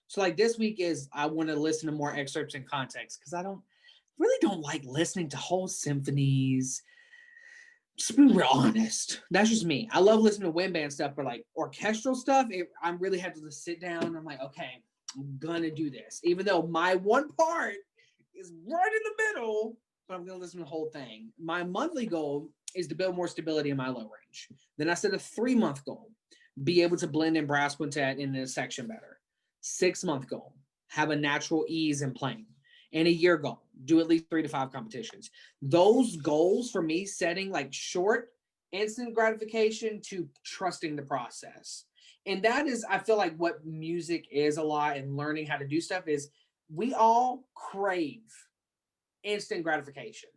So like this week is I want to listen to more excerpts in context because I really don't like listening to whole symphonies. Just be real honest. That's just me. I love listening to wind band stuff, but like orchestral stuff, I really have to sit down and I'm like, okay, I'm gonna do this. Even though my one part is right in the middle, but I'm going to listen to the whole thing. My monthly goal is to build more stability in my low range. Then I set a 3-month goal, be able to blend in brass quintet in a section better. 6-month goal, have a natural ease in playing. And a year goal, do at least 3 to 5 competitions. Those goals for me, setting like short, instant gratification to trusting the process. And that is, I feel like what music is a lot, and learning how to do stuff is we all crave instant gratification.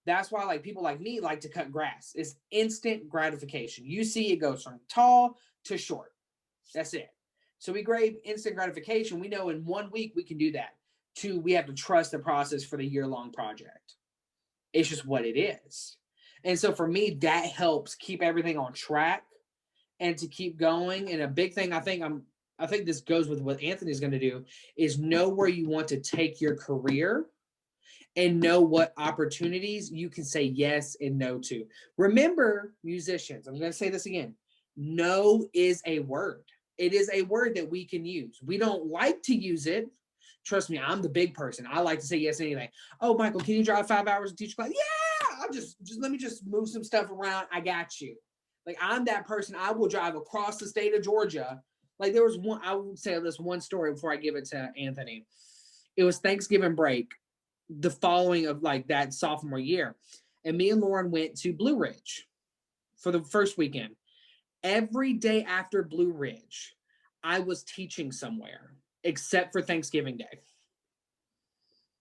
That's why like people like me like to cut grass. It's instant gratification. You see, it goes from tall to short. That's it. So we crave instant gratification. We know in 1 week we can do that. 2, we have to trust the process for the year-long project. It's just what it is. And so for me, that helps keep everything on track and to keep going. And a big thing I think this goes with what Anthony's going to do is know where you want to take your career and know what opportunities you can say yes and no to. Remember, musicians, I'm going to say this again. No is a word. It is a word that we can use. We don't like to use it. Trust me, I'm the big person. I like to say yes to anything. Oh, Michael, can you drive 5 hours to teach class? Yeah, I'll just let me just move some stuff around. I got you. Like, I'm that person. I will drive across the state of Georgia. Like, there was one, I will say this one story before I give it to Anthony. It was Thanksgiving break, the following of like that sophomore year. And me and Lauren went to Blue Ridge for the first weekend. Every day after Blue Ridge, I was teaching somewhere except for Thanksgiving Day.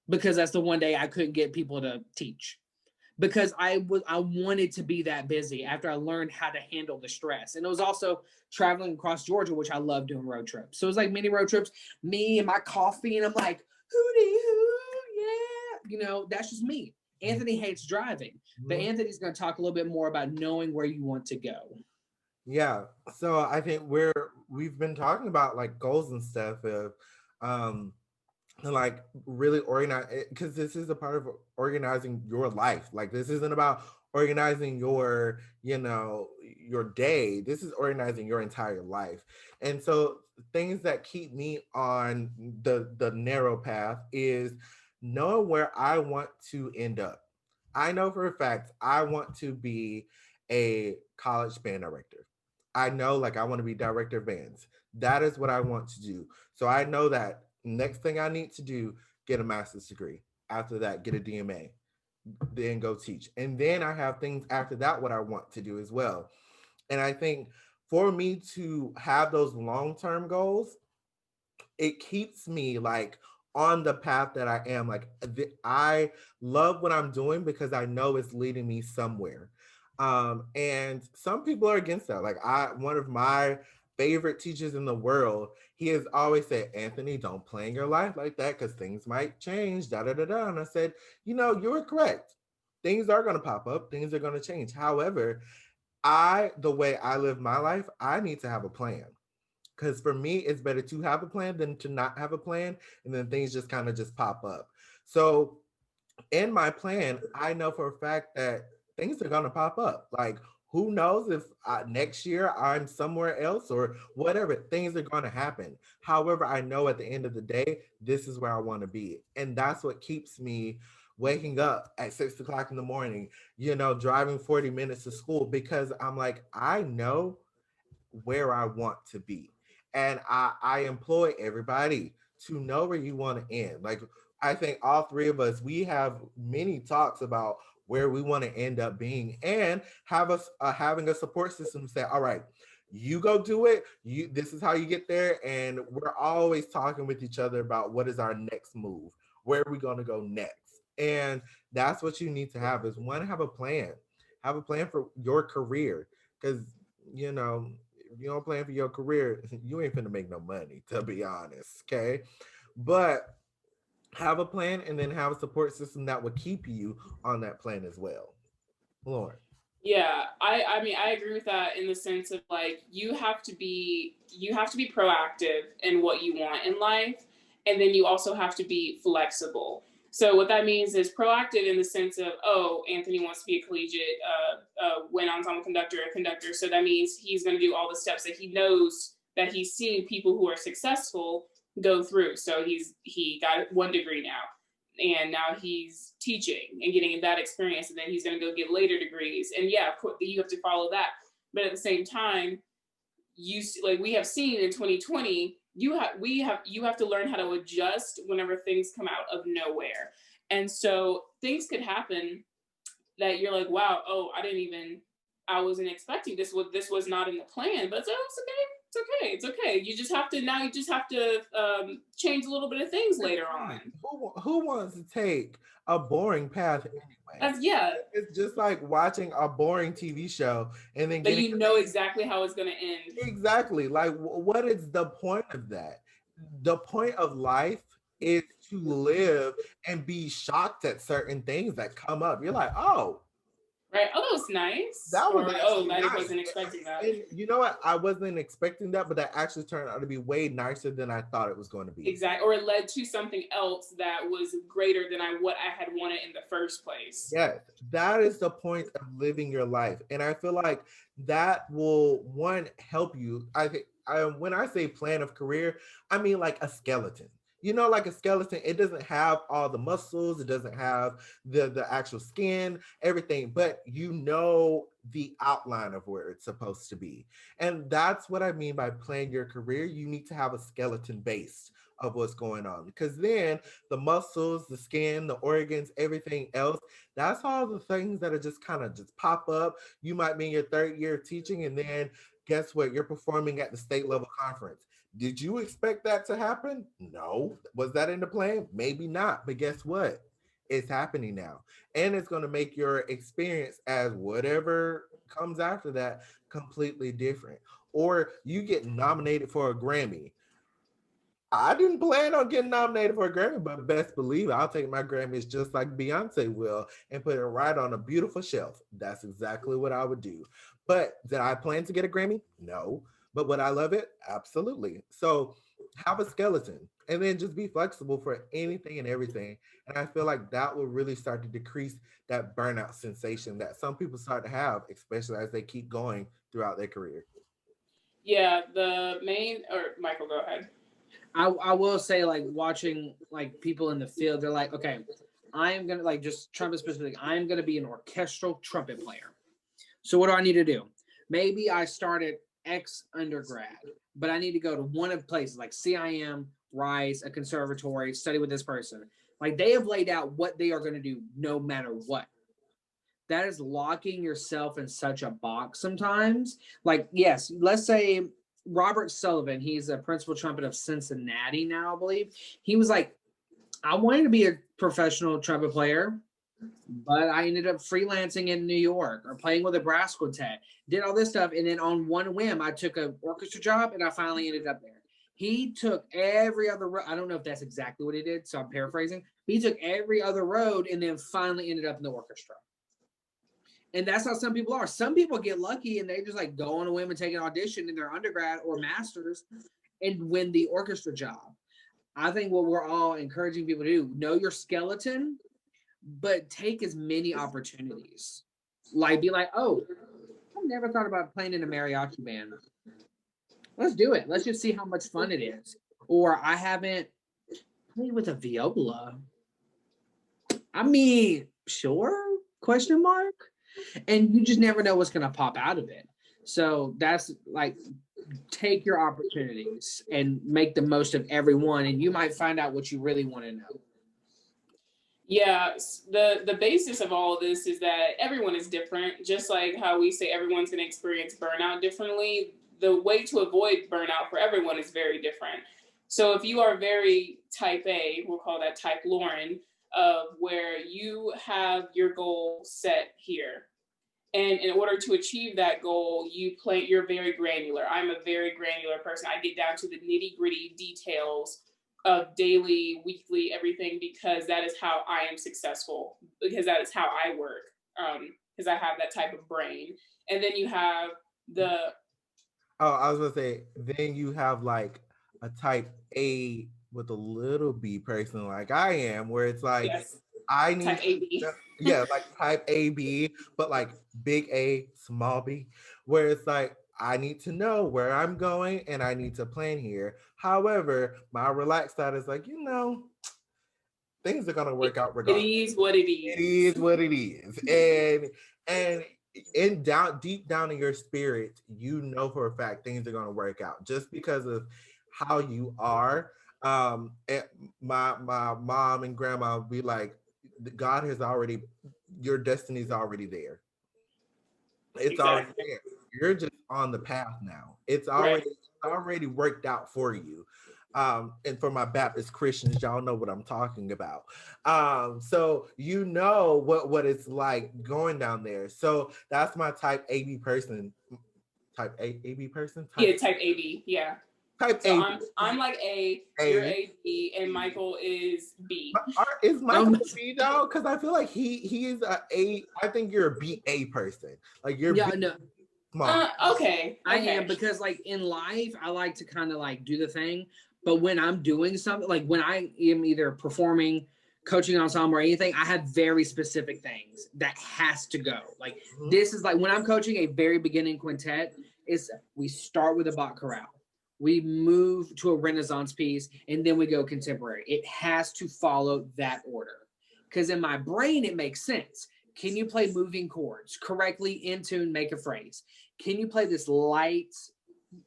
Because that's the one day I couldn't get people to teach. Because I wanted to be that busy after I learned how to handle the stress. And it was also traveling across Georgia, which I love doing road trips. So it was like mini road trips, me and my coffee, and I'm like, hootie hoo, yeah. You know, that's just me. Anthony hates driving, but Anthony's going to talk a little bit more about knowing where you want to go. Yeah. So I think we've been talking about like goals and stuff of and like really organize, because this is a part of organizing your life. Like, this isn't about organizing your, your day. This is organizing your entire life. And so things that keep me on the narrow path is knowing where I want to end up. I know for a fact I want to be a college band director. I know, like, I want to be director of bands. That is what I want to do. So I know that next thing I need to do, get a master's degree. After that, get a DMA, then go teach. And then I have things after that, what I want to do as well. And I think for me to have those long-term goals, it keeps me like on the path that I am. Like, I love what I'm doing because I know it's leading me somewhere. And some people are against that. Like, one of my favorite teachers in the world, he has always said, Anthony, don't plan your life like that because things might change, da da da da. And I said, you were correct. Things are going to pop up, things are going to change. However, the way I live my life, I need to have a plan. Because for me, it's better to have a plan than to not have a plan. And then things just kind of just pop up. So in my plan, I know for a fact that things are going to pop up. Like, who knows if next year I'm somewhere else or whatever, things are going to happen. However, I know at the end of the day, this is where I want to be. And that's what keeps me waking up at 6 o'clock in the morning, driving 40 minutes to school, because I'm like, I know where I want to be. And I employ everybody to know where you want to end. Like, I think all three of us, we have many talks about where we want to end up being, and have us having a support system say, all right, you go do it. This is how you get there. And we're always talking with each other about what is our next move. Where are we going to go next? And that's what you need to have, is one, have a plan. Have a plan for your career. Because, if you don't plan for your career, you ain't finna make no money, to be honest. Okay. But have a plan, and then have a support system that will keep you on that plan as well. Lauren. Yeah, I mean, I agree with that in the sense of like you have to be proactive in what you want in life, and then you also have to be flexible. So what that means is proactive in the sense of, oh, Anthony wants to be a collegiate wind ensemble conductor, a conductor. So that means he's going to do all the steps that he knows that he's seen people who are successful go through. So he got 1 degree now. and now he's teaching and getting that experience, and then he's going to go get later degrees. And yeah, of course, you have to follow that. But at the same time, like we have seen in 2020, you have to learn how to adjust whenever things come out of nowhere. And so things could happen that you're like, wow, oh, I wasn't expecting this. This was not in the plan, but it's okay. It's okay. It's okay. You just have to change a little bit of things later on. Who wants to take a boring path anyway? Yeah. It's just like watching a boring TV show and then but you know exactly how it's going to end. Exactly. Like, what is the point of that? The point of life is to live and be shocked at certain things that come up. You're like, oh, right. Oh, that was nice. That was I nice. wasn't expecting that. And you know what? I wasn't expecting that, but that actually turned out to be way nicer than I thought it was going to be. Exactly. Or it led to something else that was greater than what I had wanted in the first place. Yes, that is the point of living your life. And I feel like that will, one, help you. I think when I say plan of career, I mean like a skeleton. You know, like a skeleton, it doesn't have all the muscles, it doesn't have the actual skin, everything, but you know the outline of where it's supposed to be. And that's what I mean by plan your career. You need to have a skeleton base of what's going on, because then the muscles, the skin, the organs, everything else, that's all the things that are just kind of just pop up. You might be in your third year of teaching, and then guess what? You're performing at the state level conference. Did you expect that to happen? No. Was that in the plan? Maybe not. But guess what? It's happening now. And it's going to make your experience as whatever comes after that completely different. Or you get nominated for a Grammy. I didn't plan on getting nominated for a Grammy, but best believe I'll take my Grammys just like Beyonce will and put it right on a beautiful shelf. That's exactly what I would do. But did I plan to get a Grammy? No. But would I love it? Absolutely. So have a skeleton and then just be flexible for anything and everything. And I feel like that will really start to decrease that burnout sensation that some people start to have, especially as they keep going throughout their career. Yeah, Michael, go ahead. I will say, like, watching like people in the field, they're like, okay, I'm gonna, like, just trumpet specific, I'm gonna be an orchestral trumpet player. So what do I need to do? Maybe I started X undergrad, but I need to go to one of places like CIM, Rice, a conservatory, study with this person. Like, they have laid out what they are going to do no matter what. That is locking yourself in such a box sometimes. Like, yes, let's say Robert Sullivan, he's a principal trumpet of Cincinnati now, I believe. He was like, I wanted to be a professional trumpet player, but I ended up freelancing in New York or playing with a brass quartet, did all this stuff. And then on one whim, I took an orchestra job and I finally ended up there. He took every other road. I don't know if that's exactly what he did, so I'm paraphrasing. He took every other road and then finally ended up in the orchestra. And that's how some people are. Some people get lucky and they just like go on a whim and take an audition in their undergrad or master's and win the orchestra job. I think what we're all encouraging people to do, know your skeleton, but take as many opportunities. Like, be like, oh, I've never thought about playing in a mariachi band. Let's do it. Let's just see how much fun it is. Or I haven't played with a viola. I mean, sure? Question mark? And you just never know what's going to pop out of it. So that's like, take your opportunities and make the most of every one, and you might find out what you really want to know. Yeah, the basis of all of this is that everyone is different. Just like how we say everyone's going to experience burnout differently, the way to avoid burnout for everyone is very different. So if you are very type A, we'll call that type Lauren, of where you have your goal set here. And in order to achieve that goal, you're very granular. I'm a very granular person. I get down to the nitty-gritty details of daily, weekly, everything, because that is how I am successful, because that is how I work, because I have that type of brain. And then you have I was gonna say, then you have like a type A with a little b person like I am, where it's like, yes, I need type AB. Yeah, like type AB, but like big A, small b, where it's like, I need to know where I'm going and I need to plan here. However, my relaxed side is like, things are gonna work out It regardless. is what it It is. is what it is. And in down deep down in your spirit, you know for a fact things are gonna work out just because of how you are. And my mom and grandma would be like, God has already, your destiny's already there. It's already Exactly. there. You're just on the path now. Right. It's already worked out for you. And for my Baptist Christians, y'all know what I'm talking about. So you know what it's like going down there. So that's my type AB person. Type A AB person? Yeah, type AB. Yeah. Type So AB. I'm like A, you're A. A B, and Michael is B. Is Michael Um, a B though? Because I feel like he is a A. I think you're a BA person. Like you're yeah, big. no, Come on. Okay. I Okay. am, because like in life, I like to kind of like do the thing. But when I'm doing something, like when I am either performing, coaching ensemble or anything, I have very specific things that has to go. Like Mhm. this is like when I'm coaching a very beginning quintet, is we start with a Bach chorale. We move to a Renaissance piece and then we go contemporary. It has to follow that order. Because in my brain, it makes sense. Can you play moving chords correctly in tune, make a phrase? Can you play this light?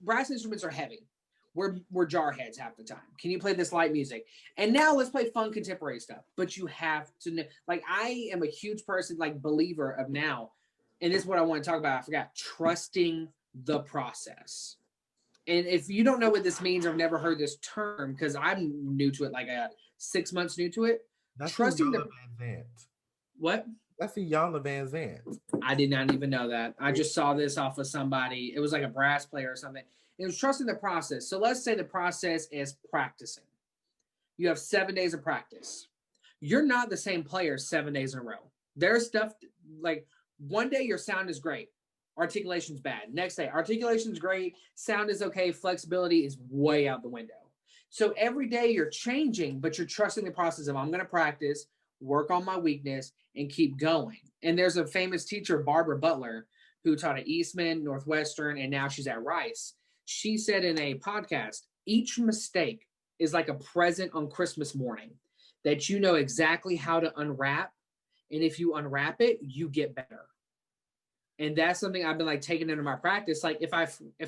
Brass instruments are heavy. We're jarheads half the time. Can you play this light music? And now let's play fun contemporary stuff. But you have to know, like I am a huge person, like believer of now, and this is what I want to talk about. I forgot, trusting the process. And if you don't know what this means, I've never heard this term because I'm new to it, like 6 months new to it. That's a Trusting Yana the Van Zant. what? That's a Yana Van Zant. I did not even know that. I just saw this off of somebody. It was like a brass player or something. It was trusting the process. So let's say the process is practicing. You have 7 days of practice. You're not the same player 7 days in a row. There's stuff like one day your sound is great, articulation's bad. Next day, articulation's great, sound is okay, flexibility is way out the window. So every day you're changing, but you're trusting the process of I'm going to practice, work on my weakness, and keep going. And there's a famous teacher, Barbara Butler, who taught at Eastman, Northwestern, and now she's at Rice. She said in a podcast, each mistake is like a present on Christmas morning that you know exactly how to unwrap. And if you unwrap it, you get better. And that's something I've been like taking into my practice. Like if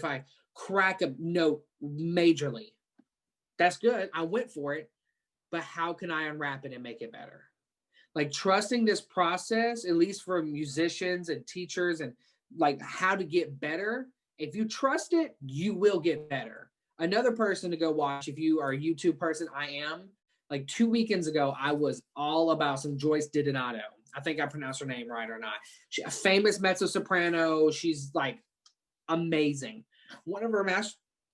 I crack a note majorly, that's good. I went for it, but how can I unwrap it and make it better? Like trusting this process, at least for musicians and teachers, and like how to get better. If you trust it, you will get better. Another person to go watch, if you are a YouTube person, I am. Like 2 weekends ago, I was all about some Joyce DiDonato. I think I pronounced her name right or not. She, a famous mezzo soprano. She's like amazing. One of her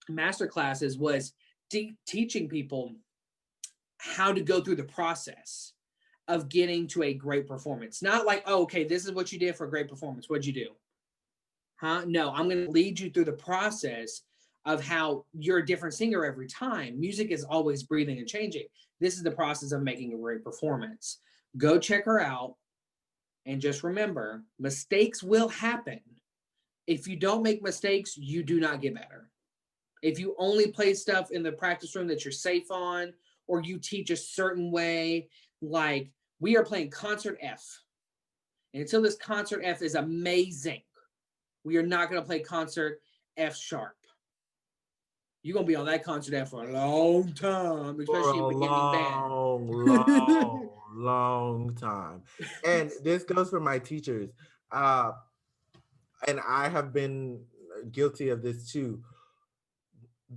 master classes was teaching people how to go through the process of getting to a great performance. Not like, oh, okay, this is what you did for a great performance. What'd you do? Huh? No, I'm going to lead you through the process of how you're a different singer every time. Music is always breathing and changing. This is the process of making a great performance. Go check her out. And just remember, mistakes will happen. If you don't make mistakes, you do not get better. If you only play stuff in the practice room that you're safe on, or you teach a certain way, like we are playing concert F. And until this concert F is amazing, we are not going to play concert F sharp. You're going to be on that concert F for a long time, For especially a in beginning band. long time. And this goes for my teachers. Uh, and I have been guilty of this too.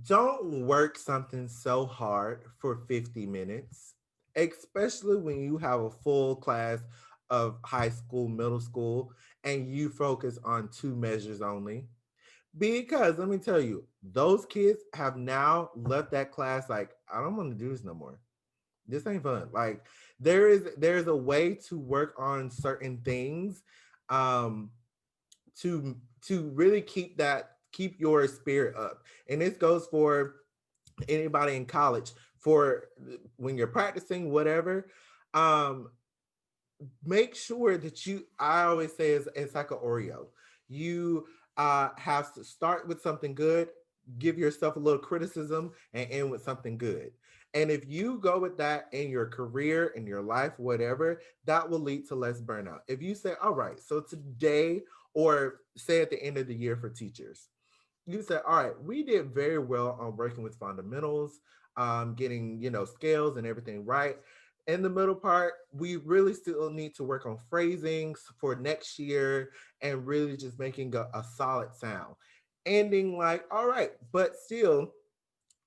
Don't work something so hard for 50 minutes, especially when you have a full class of high school, middle school, and you focus on two measures only. Because let me tell you, those kids have now left that class like, I don't want to do this no more. This ain't fun. Like there's a way to work on certain things um to really keep your spirit up. And this goes for anybody in college, for when you're practicing whatever. um Make sure that I always say it's like an Oreo. You have to start with something good, give yourself a little criticism, and end with something good. And if you go with that in your career, in your life, whatever, that will lead to less burnout. If you say, all right, so today, or say at the end of the year for teachers, you said, all right, we did very well on working with fundamentals, getting, scales and everything right. In the middle part, we really still need to work on phrasings for next year and really just making a solid sound. Ending like, all right, but still,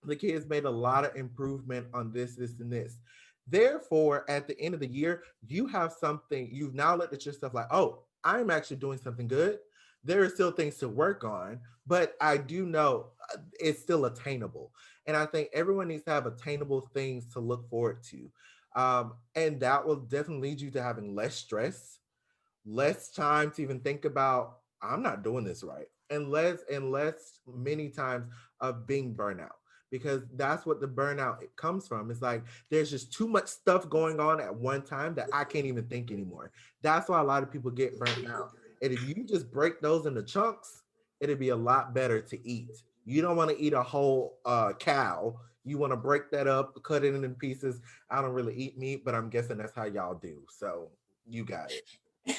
the kids made a lot of improvement on this, and this. Therefore, at the end of the year, you have something, you've now looked at yourself like, oh, I'm actually doing something good. There are still things to work on, but I do know it's still attainable. And I think everyone needs to have attainable things to look forward to. And that will definitely lead you to having less stress, less time to even think about, I'm not doing this right, and less many times of being burnout, because that's what the burnout it comes from. It's like there's just too much stuff going on at one time that I can't even think anymore. That's why a lot of people get burnt out. And if you just break those into chunks, it'd be a lot better to eat. You don't want to eat a whole cow. You want to break that up, cut it in pieces. I don't really eat meat, but I'm guessing that's how y'all do. So you got it.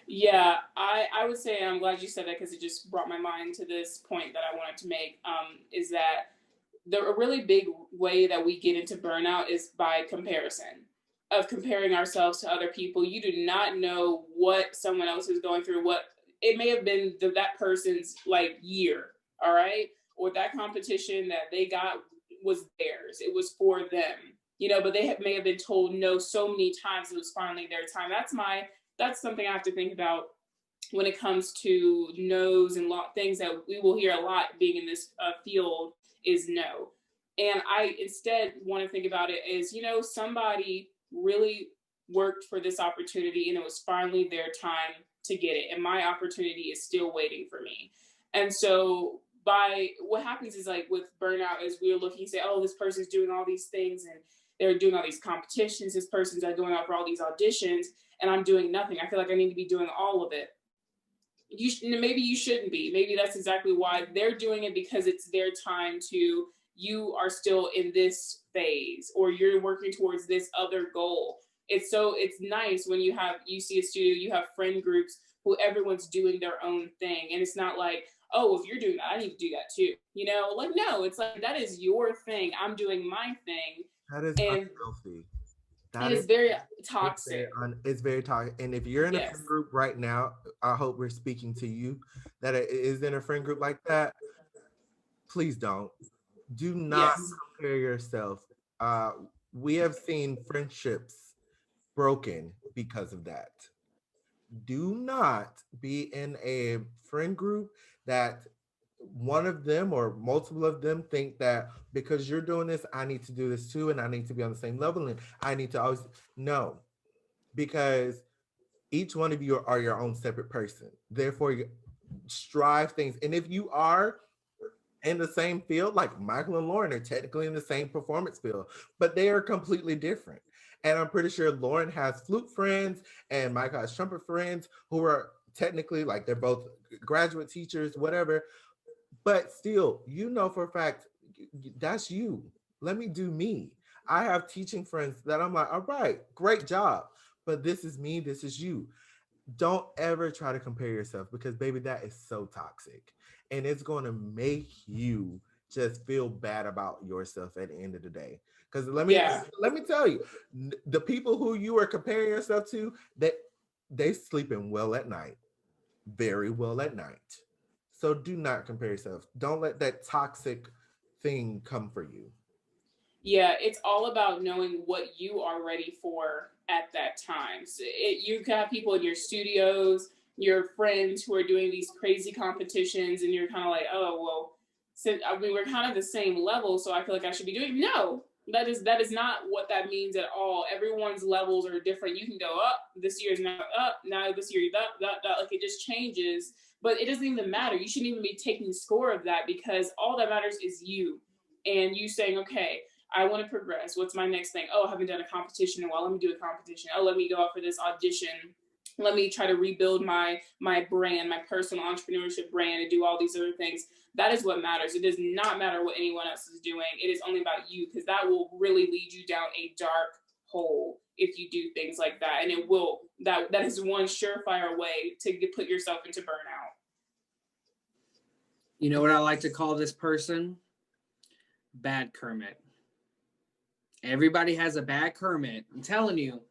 Yeah, I would say I'm glad you said that, because it just brought my mind to this point that I wanted to make. Is that a really big way that we get into burnout is by comparison, of comparing ourselves to other people. You do not know what someone else is going through, what it may have been that person's like year, all right? Or that competition that they got was theirs. It was for them, but they may have been told no so many times it was finally their time. That's something I have to think about when it comes to no's and things that we will hear a lot being in this field is no. And I instead want to think about it as, somebody really worked for this opportunity and it was finally their time to get it. And my opportunity is still waiting for me. And so by what happens is, like with burnout, is we're looking, say, oh, this person's doing all these things and they're doing all these competitions. This person's going out for all these auditions and I'm doing nothing. I feel like I need to be doing all of it. Maybe you shouldn't be. Maybe that's exactly why they're doing it, because it's their time to, you are still in this phase or you're working towards this other goal. It's nice when you see a studio, you have friend groups who everyone's doing their own thing. And it's not like, oh, if you're doing that, I need to do that too. Like, no, it's like, that is your thing. I'm doing my thing. That is And unhealthy. it That is is very toxic. it's very toxic. And if you're in a Yes. friend group right now, I hope we're speaking to you that is in a friend group like that. Please don't. Do not Yes. compare yourself. We have seen friendships broken because of that. Do not be in a friend group that one of them or multiple of them think that because you're doing this, I need to do this too, and I need to be on the same level, and I need to always no, because each one of you are your own separate person. Therefore, you strive things, and if you are in the same field, like Michael and Lauren are technically in the same performance field, but they are completely different. And I'm pretty sure Lauren has flute friends and Michael has trumpet friends who are technically like they're both graduate teachers, whatever. But still, for a fact, that's you. Let me do me. I have teaching friends that I'm like, all right, great job. But this is me, this is you. Don't ever try to compare yourself, because baby, that is so toxic. And it's going to make you just feel bad about yourself at the end of the day. Because Yeah. let me tell you, the people who you are comparing yourself to, they sleeping well at night, very well at night. So do not compare yourself. Don't let that toxic thing come for you. Yeah, it's all about knowing what you are ready for at that time. So you can have people in your studios, your friends who are doing these crazy competitions, and you're kind of like, oh, well, since I mean, we're kind of the same level, so I feel like I should be doing. No, that is not what that means at all. Everyone's levels are different. You can go up. This year's not up. Now this year, that. Like, it just changes. But it doesn't even matter. You shouldn't even be taking score of that, because all that matters is you, and you saying, okay, I want to progress. What's my next thing? Oh, I haven't done a competition in a while. Let me do a competition. Oh, let me go out for this audition let me try to rebuild my brand, my personal entrepreneurship brand, and do all these other things. That is what matters. It does not matter what anyone else is doing. It is only about you, because that will really lead you down a dark hole if you do things like that. And it will, that is one surefire way to put yourself into burnout. You know what I like to call this person? Bad Kermit. Everybody has a bad Kermit. I'm telling you.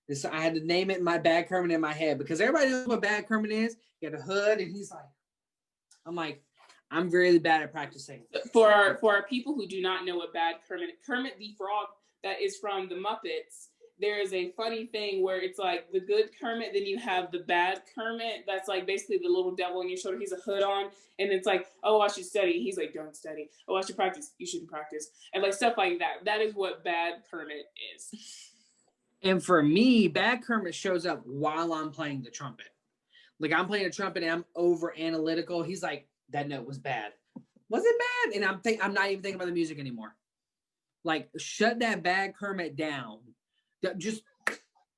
This, I had to name it my bad Kermit in my head, because everybody knows what bad Kermit is. He had a hood and he's like, I'm like, I'm really bad at practicing. For our people who do not know what bad Kermit the Frog, that is from the Muppets, there is a funny thing where it's like the good Kermit, then you have the bad Kermit. That's like basically the little devil on your shoulder. He's a hood on, and it's like, oh, I should study. He's like, don't study. Oh, I should practice. You shouldn't practice. And like stuff like that. That is what bad Kermit is. And for me, bad Kermit shows up while I'm playing the trumpet. Like I'm playing a trumpet and I'm over analytical. He's like, that note was bad. Was it bad? And I'm not even thinking about the music anymore. Like, shut that bad Kermit down. Just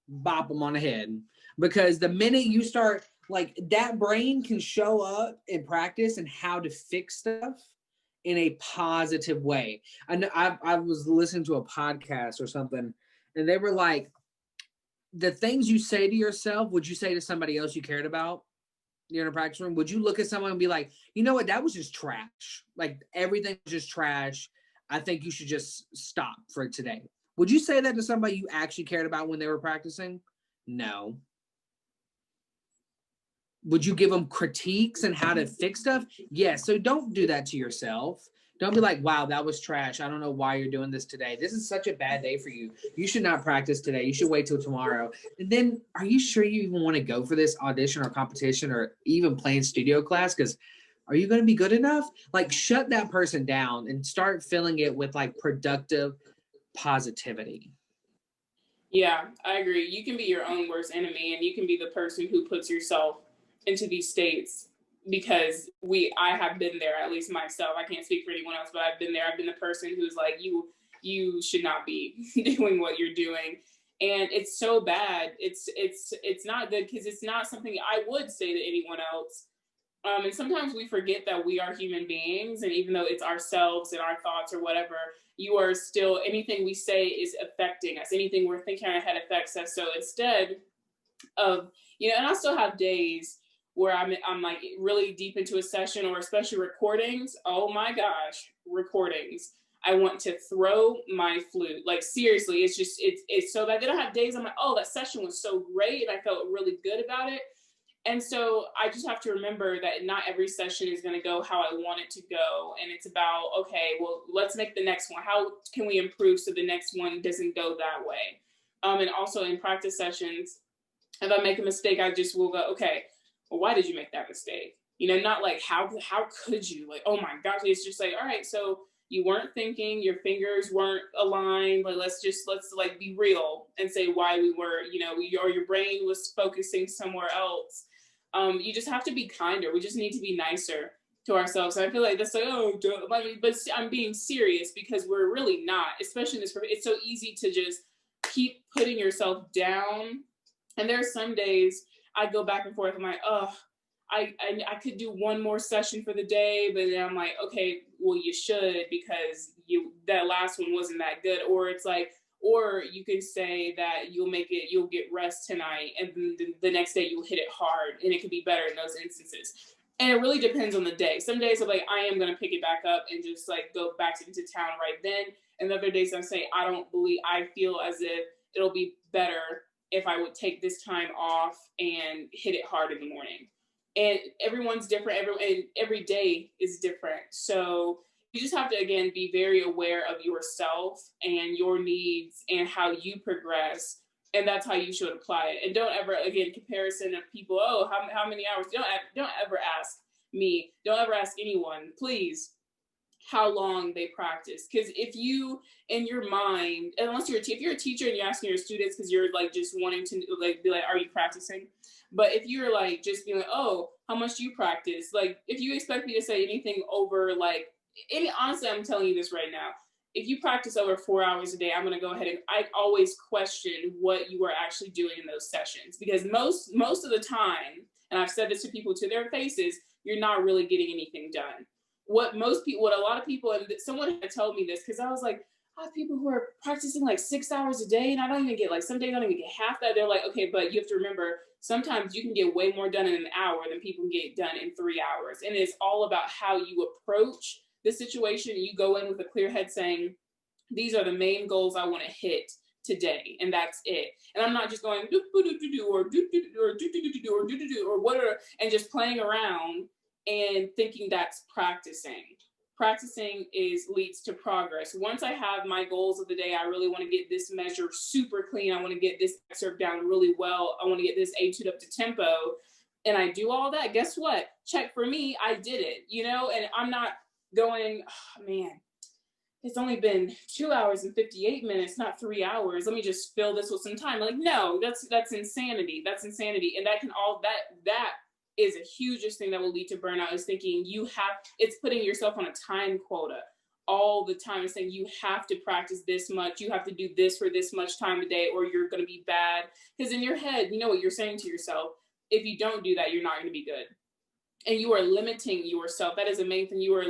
bop him on the head. Because the minute you start, like, that brain can show up in practice and how to fix stuff in a positive way. I was listening to a podcast or something, and they were like, the things you say to yourself, would you say to somebody else you cared about? You're in a practice room. Would you look at someone and be like, you know what? That was just trash. Like, everything was just trash. I think you should just stop for today. Would you say that to somebody you actually cared about when they were practicing? No. Would you give them critiques and how to fix stuff? Yes. So don't do that to yourself. Don't be like, wow, that was trash. I don't know why you're doing this today. This is such a bad day for you. You should not practice today. You should wait till tomorrow. And then, are you sure you even want to go for this audition or competition or even playing studio class? Because are you going to be good enough? Like, shut that person down and start filling it with like productive positivity. Yeah, I agree. You can be your own worst enemy, and you can be the person who puts yourself into these states, because I have been there, at least myself. I can't speak for anyone else, but I've been there. I've been the person who's like, you should not be doing what you're doing. And it's so bad. It's not good, because it's not something I would say to anyone else. And sometimes we forget that we are human beings, and even though it's ourselves and our thoughts or whatever, you are still, anything we say is affecting us. Anything we're thinking ahead affects us. So instead of, and I still have days where I'm like really deep into a session, or especially recordings. Oh my gosh, recordings. I want to throw my flute. Like, seriously, it's just, it's so bad. Then I have days I'm like, oh, that session was so great, and I felt really good about it. And so I just have to remember that not every session is going to go how I want it to go. And it's about, okay, well, let's make the next one. How can we improve so the next one doesn't go that way? And also in practice sessions, if I make a mistake, I just will go, okay, well, why did you make that mistake? Not like, how could you? Like, oh my gosh, it's just like, all right, so you weren't thinking, your fingers weren't aligned. Like, let's like be real and say why we were, or your brain was focusing somewhere else. You just have to be kinder. We just need to be nicer to ourselves. So I feel like that's like, oh, but I'm being serious, because we're really not, especially in this. It's so easy to just keep putting yourself down. And there are some days I go back and forth. I'm like, oh, I could do one more session for the day, but then I'm like, okay, well, you should, because that last one wasn't that good. Or it's like, or you can say that you'll get rest tonight, and the next day you'll hit it hard, and it could be better in those instances. And it really depends on the day. Some days I'm like, I am going to pick it back up and just like go back into town right then. And the other days I'm saying, I feel as if it'll be better if I would take this time off and hit it hard in the morning. And everyone's different. Every day is different. So you just have to, again, be very aware of yourself and your needs and how you progress. And that's how you should apply it. And don't ever, again, comparison of people, oh, how many hours? Don't ever ask me. Don't ever ask anyone, please, how long they practice. Because if you, in your mind, unless if you're a teacher and you're asking your students because you're like just wanting to like be like, are you practicing? But if you're like just being like, oh, how much do you practice? Like, if you expect me to say anything over like honestly, I'm telling you this right now. if you practice over 4 hours a day, I'm going to go ahead and I always question what you are actually doing in those sessions, because most of the time, and I've said this to people to their faces, you're not really getting anything done. What a lot of people, and someone had told me this, because I was like, I have people who are practicing like 6 hours a day, and I don't even get, like, some days I don't even get half that. They're like, okay, but you have to remember, sometimes you can get way more done in an hour than people can get done in 3 hours. And it's all about how you approach the situation. You go in with a clear head saying, these are the main goals I want to hit today, and that's it. And I'm not just going do do do do or do do or do do do do or do do do or whatever, and just playing around and thinking that's practicing. Practicing is leads to progress. Once I have my goals of the day, I really want to get this measure super clean. I want to get this excerpt down really well. I want to get this etude up to tempo. And I do all that. Guess what? Check for me. I did it, and I'm not going, oh, man, it's only been 2 hours and 58 minutes, not 3 hours. Let me just fill this with some time. Like, no, that's insanity. That's insanity. And that is a hugest thing that will lead to burnout, is thinking it's putting yourself on a time quota all the time, and saying you have to practice this much, you have to do this for this much time a day, or you're going to be bad. Because in your head, you know what you're saying to yourself. If you don't do that, you're not going to be good. And you are limiting yourself. That is the main thing. You are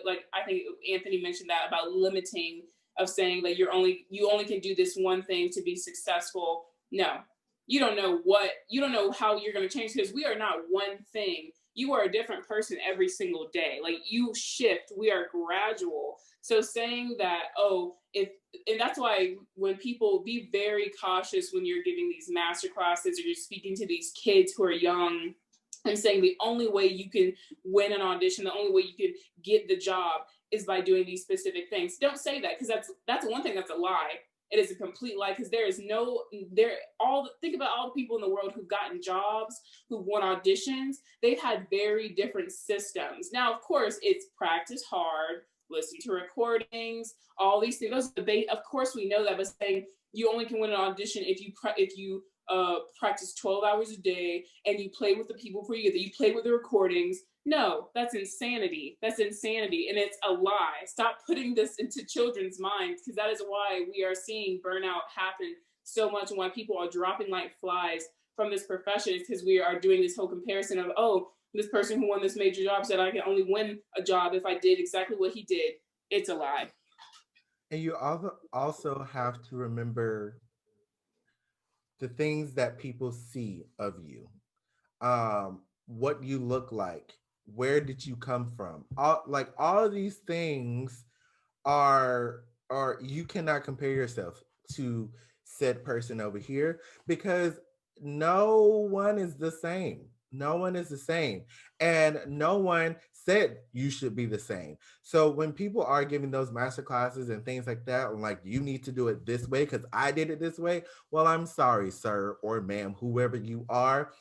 like, I think Anthony mentioned that about limiting, of saying that you only can do this one thing to be successful. No, you don't know how you're going to change, because we are not one thing. You are a different person every single day. Like, you shift. We are gradual. So saying that, and that's why when people, be very cautious when you're giving these master classes or you're speaking to these kids who are young, and saying the only way you can win an audition, the only way you can get the job is by doing these specific things. Don't say that, because that's one thing that's a lie. It is a complete lie, because think about all the people in the world who've gotten jobs, who won auditions. They've had very different systems. Now, of course, it's practice hard, listen to recordings, all these things. Those debate, of course, we know that, but saying you only can win an audition if you practice 12 hours a day and you play with the people for you play with the recordings. No, that's insanity. That's insanity. And it's a lie. Stop putting this into children's minds, because that is why we are seeing burnout happen so much, and why people are dropping like flies from this profession. It's because we are doing this whole comparison of, this person who won this major job said I can only win a job if I did exactly what he did. It's a lie. And you also have to remember the things that people see of you, what you look like, where did you come from, all of these things are you cannot compare yourself to said person over here, because no one is the same. No one is the same, and no one said you should be the same. So when people are giving those master classes and things like that, like, you need to do it this way because I did it this way, well, I'm sorry, sir or ma'am, whoever you are.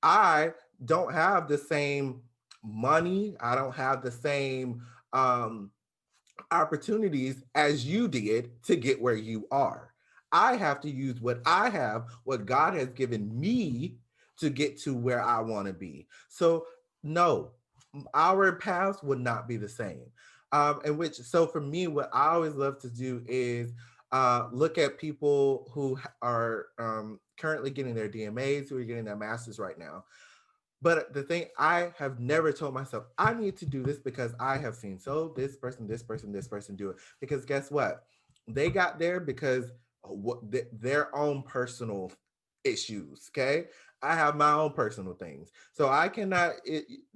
I don't have the same money. I don't have the same opportunities as you did to get where you are. I have to use what I have, what God has given me to get to where I want to be. So, no, our paths would not be the same. So for me, what I always love to do is look at people who are currently getting their DMAs, who are getting their masters right now. But the thing, I have never told myself I need to do this because I have seen this person do it. Because guess what? They got there because their own personal issues. Okay, I have my own personal things, so I cannot.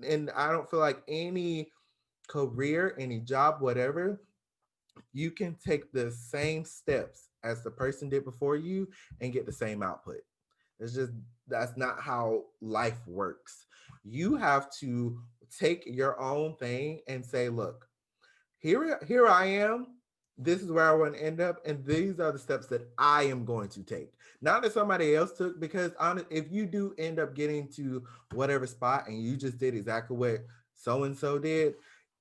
And I don't feel like any career, any job, whatever, you can take the same steps as the person did before you and get the same output. That's not how life works. You have to take your own thing and say, look, here I am. This is where I want to end up, and these are the steps that I am going to take. Not that somebody else took, because if you do end up getting to whatever spot and you just did exactly what so and so did,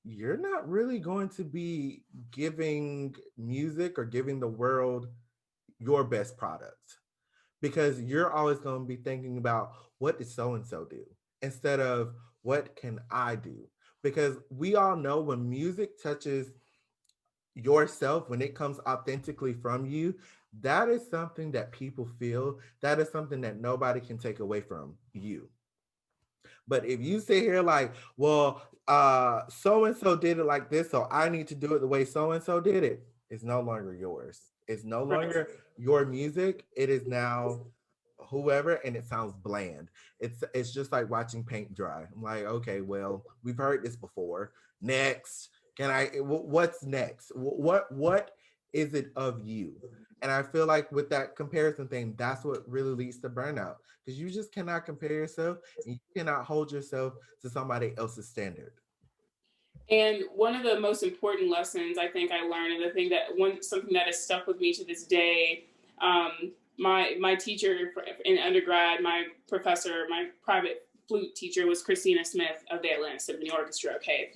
you're not really going to be giving music or giving the world your best product, because you're always going to be thinking about what did so and so do instead of what can I do. Because we all know when music touches yourself, when it comes authentically from you, that is something that people feel. That is something that nobody can take away from you. But if you sit here like, well, so and so did it like this, so I need to do it the way so and so did it, it's no longer yours. It's no Right. longer your music. It is now whoever, and it sounds bland. It's just like watching paint dry. I'm like, okay, well, we've heard this before. Next, can I? What's next? What is it of you? And I feel like with that comparison thing, that's what really leads to burnout, because you just cannot compare yourself, and you cannot hold yourself to somebody else's standard. And one of the most important lessons I think I learned, and the thing that something that has stuck with me to this day, my teacher in undergrad, my professor, my private flute teacher was Christina Smith of the Atlanta Symphony Orchestra. Okay,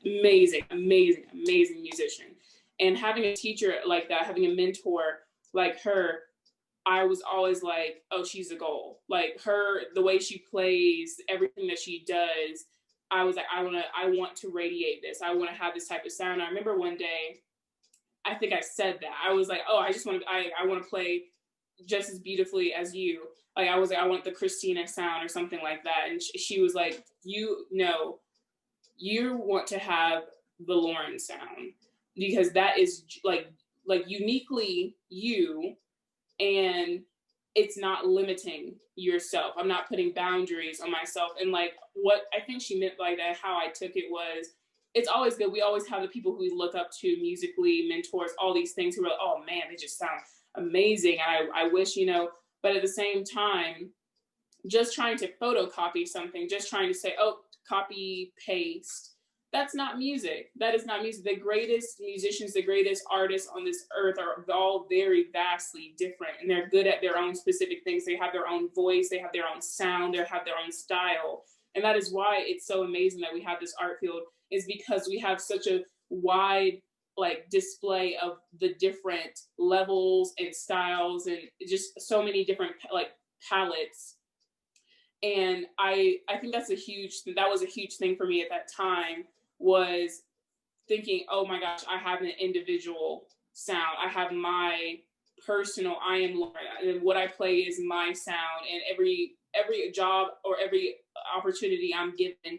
amazing, amazing, amazing musician. And having a teacher like that, having a mentor like her, I was always like, oh, she's a goal. Like her, the way she plays, everything that she does, I was like, I want to radiate this. I want to have this type of sound. I remember one day, I think I said that. I was like, oh, I want to play just as beautifully as you. Like I was like, I want the Christina sound or something like that. And she was like, you know, you want to have the Lauren sound, because that is like uniquely you, and it's not limiting yourself. I'm not putting boundaries on myself. And like what I think she meant by that, how I took it was, it's always good. We always have the people who we look up to musically, mentors, all these things, who are like, oh man, they just sound amazing. I wish, but at the same time, just trying to photocopy something, just trying to say, oh, copy, paste. That's not music. That is not music. The greatest musicians, the greatest artists on this earth are all very vastly different, and they're good at their own specific things. They have their own voice, they have their own sound, they have their own style. And that is why it's so amazing that we have this art field, is because we have such a wide like display of the different levels and styles, and just so many different like palettes. And I think that was a huge thing for me at that time, was thinking, oh my gosh, I have an individual sound. I have my personal, I am Lauren, and what I play is my sound. And every job or every opportunity I'm given,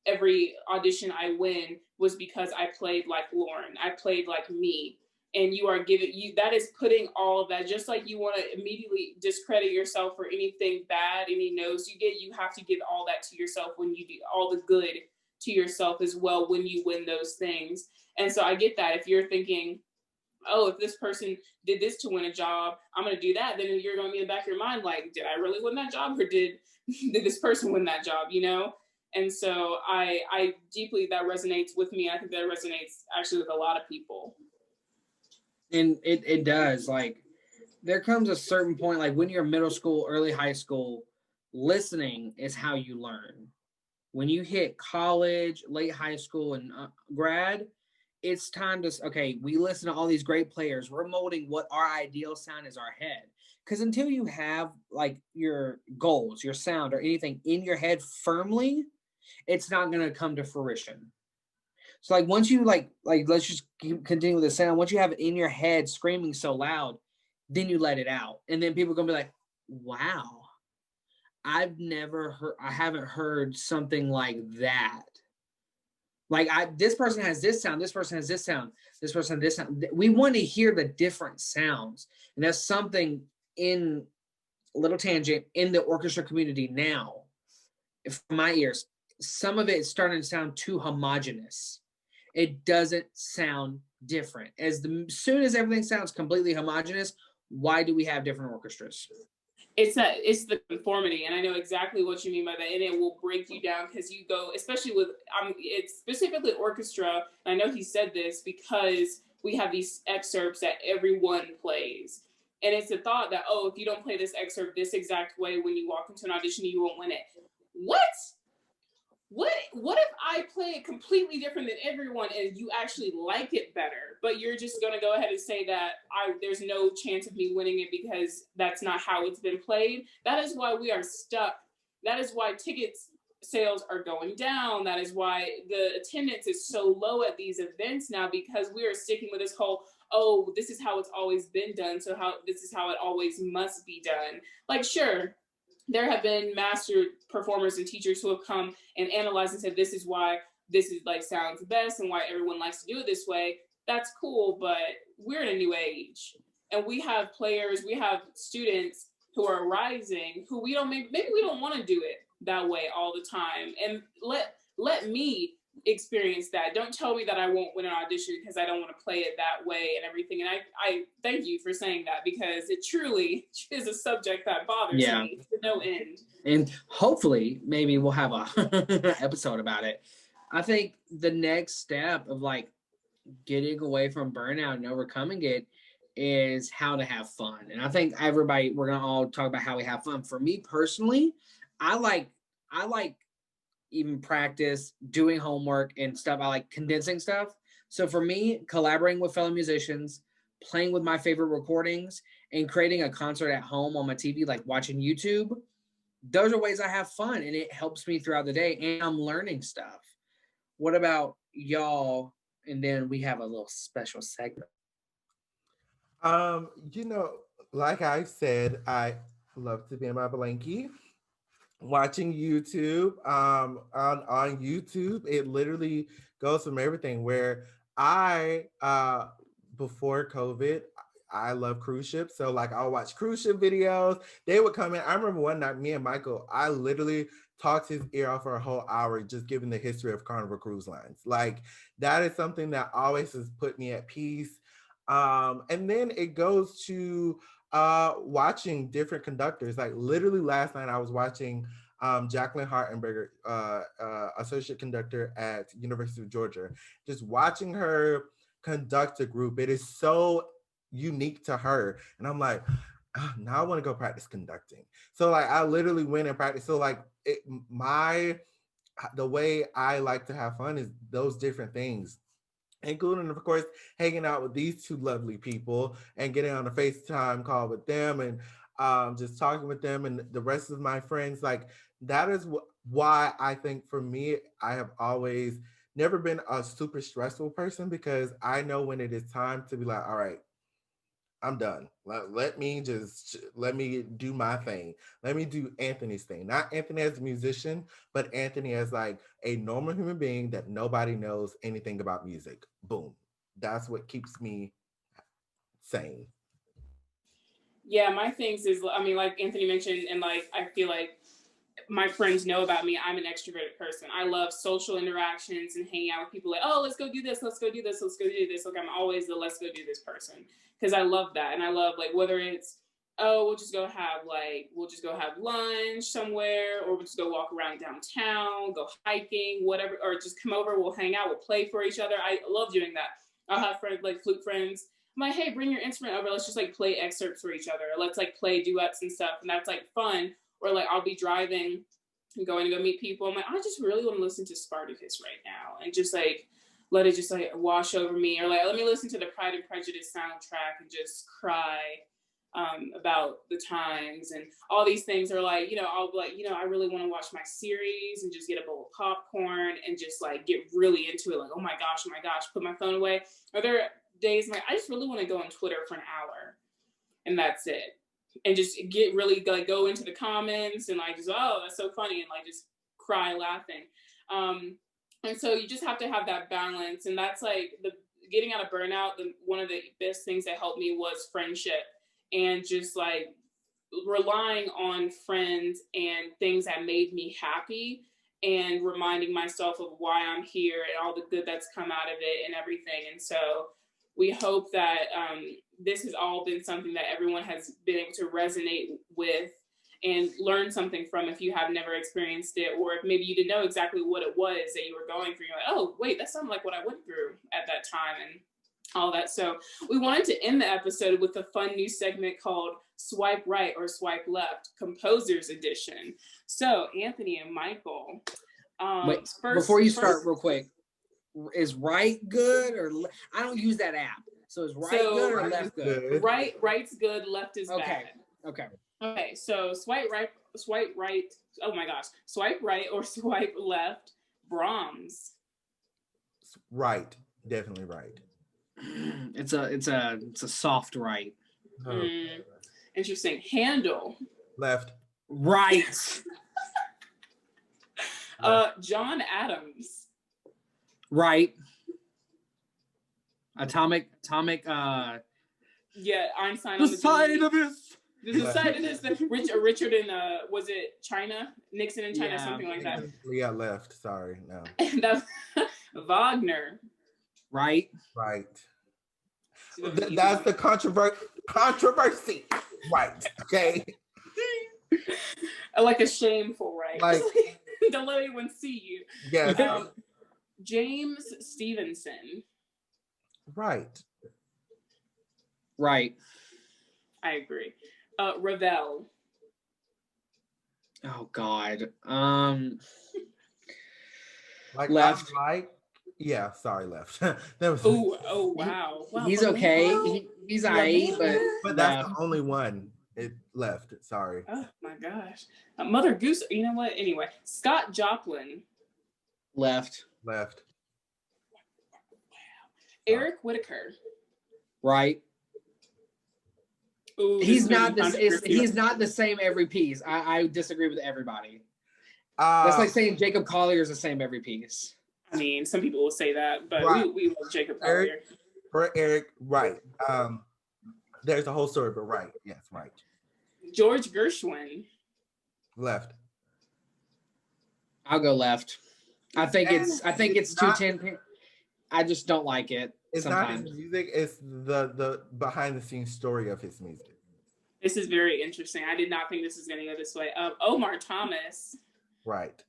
every audition I win, was because I played like Lauren. I played like me. And you are giving you that is putting all of that, just like you want to immediately discredit yourself for anything bad, any no's you get, you have to give all that to yourself when you do all the good to yourself as well when you win those things. And so I get that. If you're thinking, oh, if this person did this to win a job, I'm going to do that, then you're going to be in the back of your mind like, did I really win that job, or did this person win that job, And so I deeply, that resonates with me. I think that resonates actually with a lot of people. And it does. Like, there comes a certain point, like when you're middle school, early high school, listening is how you learn. When you hit college, late high school, and grad, it's time to, okay, we listen to all these great players. We're molding what our ideal sound is, our head. Because until you have like your goals, your sound, or anything in your head firmly, it's not going to come to fruition. So like once you like let's just continue with the sound. Once you have it in your head screaming so loud, then you let it out, and then people are gonna be like, "Wow, I haven't heard something like that. Like this person has this sound, this person has this sound, this person has this sound." We want to hear the different sounds, and that's something in little tangent in the orchestra community now. From my ears, some of it is starting to sound too homogenous. It doesn't sound different. Soon as everything sounds completely homogenous, why do we have different orchestras? It's the conformity, and I know exactly what you mean by that, and it will break you down, because you go, especially with it's specifically orchestra, and I know he said this because we have these excerpts that everyone plays, and it's a thought that, oh, if you don't play this excerpt this exact way when you walk into an audition, you won't win it. What if I play it completely different than everyone, and you actually like it better, but you're just going to go ahead and say that there's no chance of me winning it because that's not how it's been played? That is why we are stuck. That is why tickets sales are going down. That is why the attendance is so low at these events now, because we are sticking with this whole, oh, this is how it's always been done, so this is how it always must be done. Like, sure, there have been master performers and teachers who have come and analyzed and said, this is why this is like sounds best and why everyone likes to do it this way. That's cool, but we're in a new age, and we have players, we have students who are rising, who we don't, maybe we don't want to do it that way all the time, and let me experience that. Don't tell me that I won't win an audition because I don't want to play it that way and everything. And I thank you for saying that, because it truly is a subject that bothers me to no end. And hopefully maybe we'll have a episode about it. I think the next step of like getting away from burnout and overcoming it is how to have fun. And I think we're going to all talk about how we have fun. For me personally, I like even practice, doing homework and stuff. I like condensing stuff. So for me, collaborating with fellow musicians, playing with my favorite recordings, and creating a concert at home on my TV, like watching YouTube, those are ways I have fun, and it helps me throughout the day, and I'm learning stuff. What about y'all? And then we have a little special segment. You know, like I said, I love to be in my blankie, watching YouTube. On YouTube, it literally goes from everything. Where I before COVID, I love cruise ships. So like I'll watch cruise ship videos. They would come in. I remember one night, me and Michael, I literally talked his ear off for a whole hour just giving the history of Carnival Cruise Lines. Like that is something that always has put me at peace. And then it goes to watching different conductors. Like literally last night I was watching Jacqueline Hartenberger, associate conductor at University of Georgia. Just watching her conduct a group, it is so unique to her. And I'm like, oh, now I want to go practice conducting. So like I literally went and practiced. So like the way I like to have fun is those different things, including, of course, hanging out with these two lovely people and getting on a FaceTime call with them and just talking with them and the rest of my friends. Like that is why I think for me, I have always never been a super stressful person, because I know when it is time to be like, all right, I'm done. Let me do my thing. Let me do Anthony's thing. Not Anthony as a musician, but Anthony as like a normal human being that nobody knows anything about music. Boom. That's what keeps me sane. Yeah, my things is, I mean, like Anthony mentioned, and like I feel like my friends know about me, I'm an extroverted person. I love social interactions and hanging out with people like, oh, let's go do this, let's go do this, let's go do this. Like I'm always the let's go do this person, because I love that. And I love like whether it's, oh, we'll just go have lunch somewhere, or we'll just go walk around downtown, go hiking, whatever, or just come over, we'll hang out, we'll play for each other. I love doing that. I'll have friends like flute friends. I'm like, hey, bring your instrument over. Let's just like play excerpts for each other. Let's like play duets and stuff. And that's like fun. Or like I'll be driving and going to go meet people. I'm like, I just really want to listen to Spartacus right now, and just like let it just like wash over me. Or like let me listen to the Pride and Prejudice soundtrack and just cry about the times and all these things. Are like, you know, I'll be like, you know, I really want to watch my series and just get a bowl of popcorn and just like get really into it. Like, oh my gosh, put my phone away. Are there days like I just really want to go on Twitter for an hour and that's it, and just get really like go into the comments and like just, oh, that's so funny, and like just cry laughing. And so you just have to have that balance, and that's like the getting out of burnout. One of the best things that helped me was friendship, and just like relying on friends and things that made me happy, and reminding myself of why I'm here and all the good that's come out of it and everything. And so we hope that this has all been something that everyone has been able to resonate with and learn something from, if you have never experienced it, or if maybe you didn't know exactly what it was that you were going through. You're like, oh, wait, that sounded like what I went through at that time and all that. So we wanted to end the episode with a fun new segment called Swipe Right or Swipe Left, Composer's Edition. So Anthony and Michael. Wait, before you start, real quick, is right good or I don't use that app, so is right good or left good? Right's good, left is bad. Okay. So swipe right swipe right. Oh my gosh. Swipe right or swipe left. Brahms. Right. Definitely right. It's a soft right. Interesting. Handle. Left. Right. John Adams. Right. Atomic. Yeah, Einstein. The side of this. The side of this. Richard in was it China? Nixon in China, something like that. Yeah, left. Sorry, no. And Wagner. Right. Right. That's the controversy. Right. Okay. Like a shameful right. Like, don't let anyone see you. Yeah. James Stevenson. Right. Right. I agree. Ravel. Oh God. Like left. Right. Yeah. Sorry, left. That was. Oh wow. He's okay. He's alright, but that's the only one. It left. Sorry. Oh my gosh. Mother Goose. You know what? Anyway, Scott Joplin. Left. Wow. Eric Whitaker. Right. Ooh, he's not the same every piece. I disagree with everybody. That's like saying Jacob Collier is the same every piece. I mean, some people will say that, but we love Jacob Collier. Eric, right. There's a whole story, but right. Yes, right. George Gershwin. Left. I'll go left. I think it's 210. I just don't like it. It's sometimes. not his music, it's the behind the scenes story of his music. This is very interesting. I did not think this was gonna go this way. Omar Thomas. Right.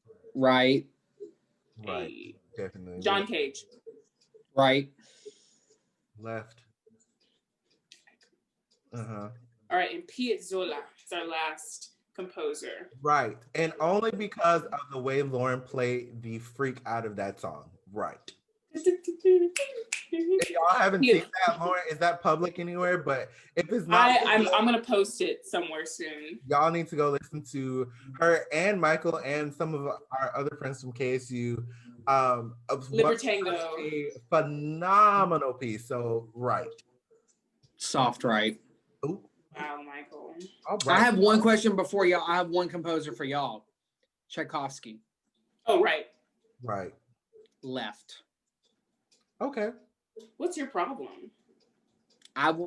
Hey. Definitely. John Cage. Right. Left. All right, and Piazzolla is our last composer. Right. And only because of the way Lauren played the freak out of that song. Right. If y'all haven't seen that, Lauren, is that public anywhere? But if it's not, I'm gonna post it somewhere soon. Y'all need to go listen to her and Michael and some of our other friends from KSU. Libertango. A phenomenal piece. So right. Soft right. Ooh. Wow, Michael. I have one question before y'all. I have one composer for y'all. Tchaikovsky. Oh, right. Right. Left. Okay. What's your problem?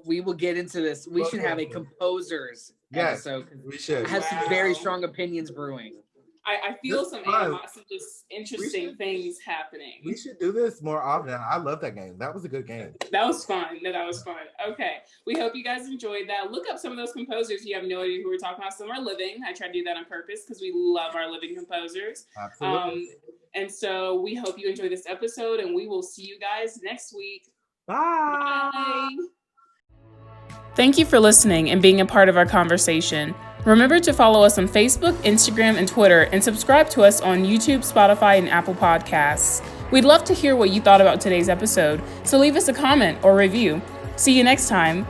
We will get into this. We should have a composers episode. We should. I have some very strong opinions brewing. I feel some just interesting things happening. We should do this more often. I love that game. That was a good game. That was fun. That was fun. Okay. We hope you guys enjoyed that. Look up some of those composers. You have no idea who we're talking about. Some are living. I try to do that on purpose because we love our living composers. Absolutely. And so we hope you enjoy this episode, and we will see you guys next week. Bye. Bye. Thank you for listening and being a part of our conversation. Remember to follow us on Facebook, Instagram, and Twitter, and subscribe to us on YouTube, Spotify, and Apple Podcasts. We'd love to hear what you thought about today's episode, so leave us a comment or review. See you next time.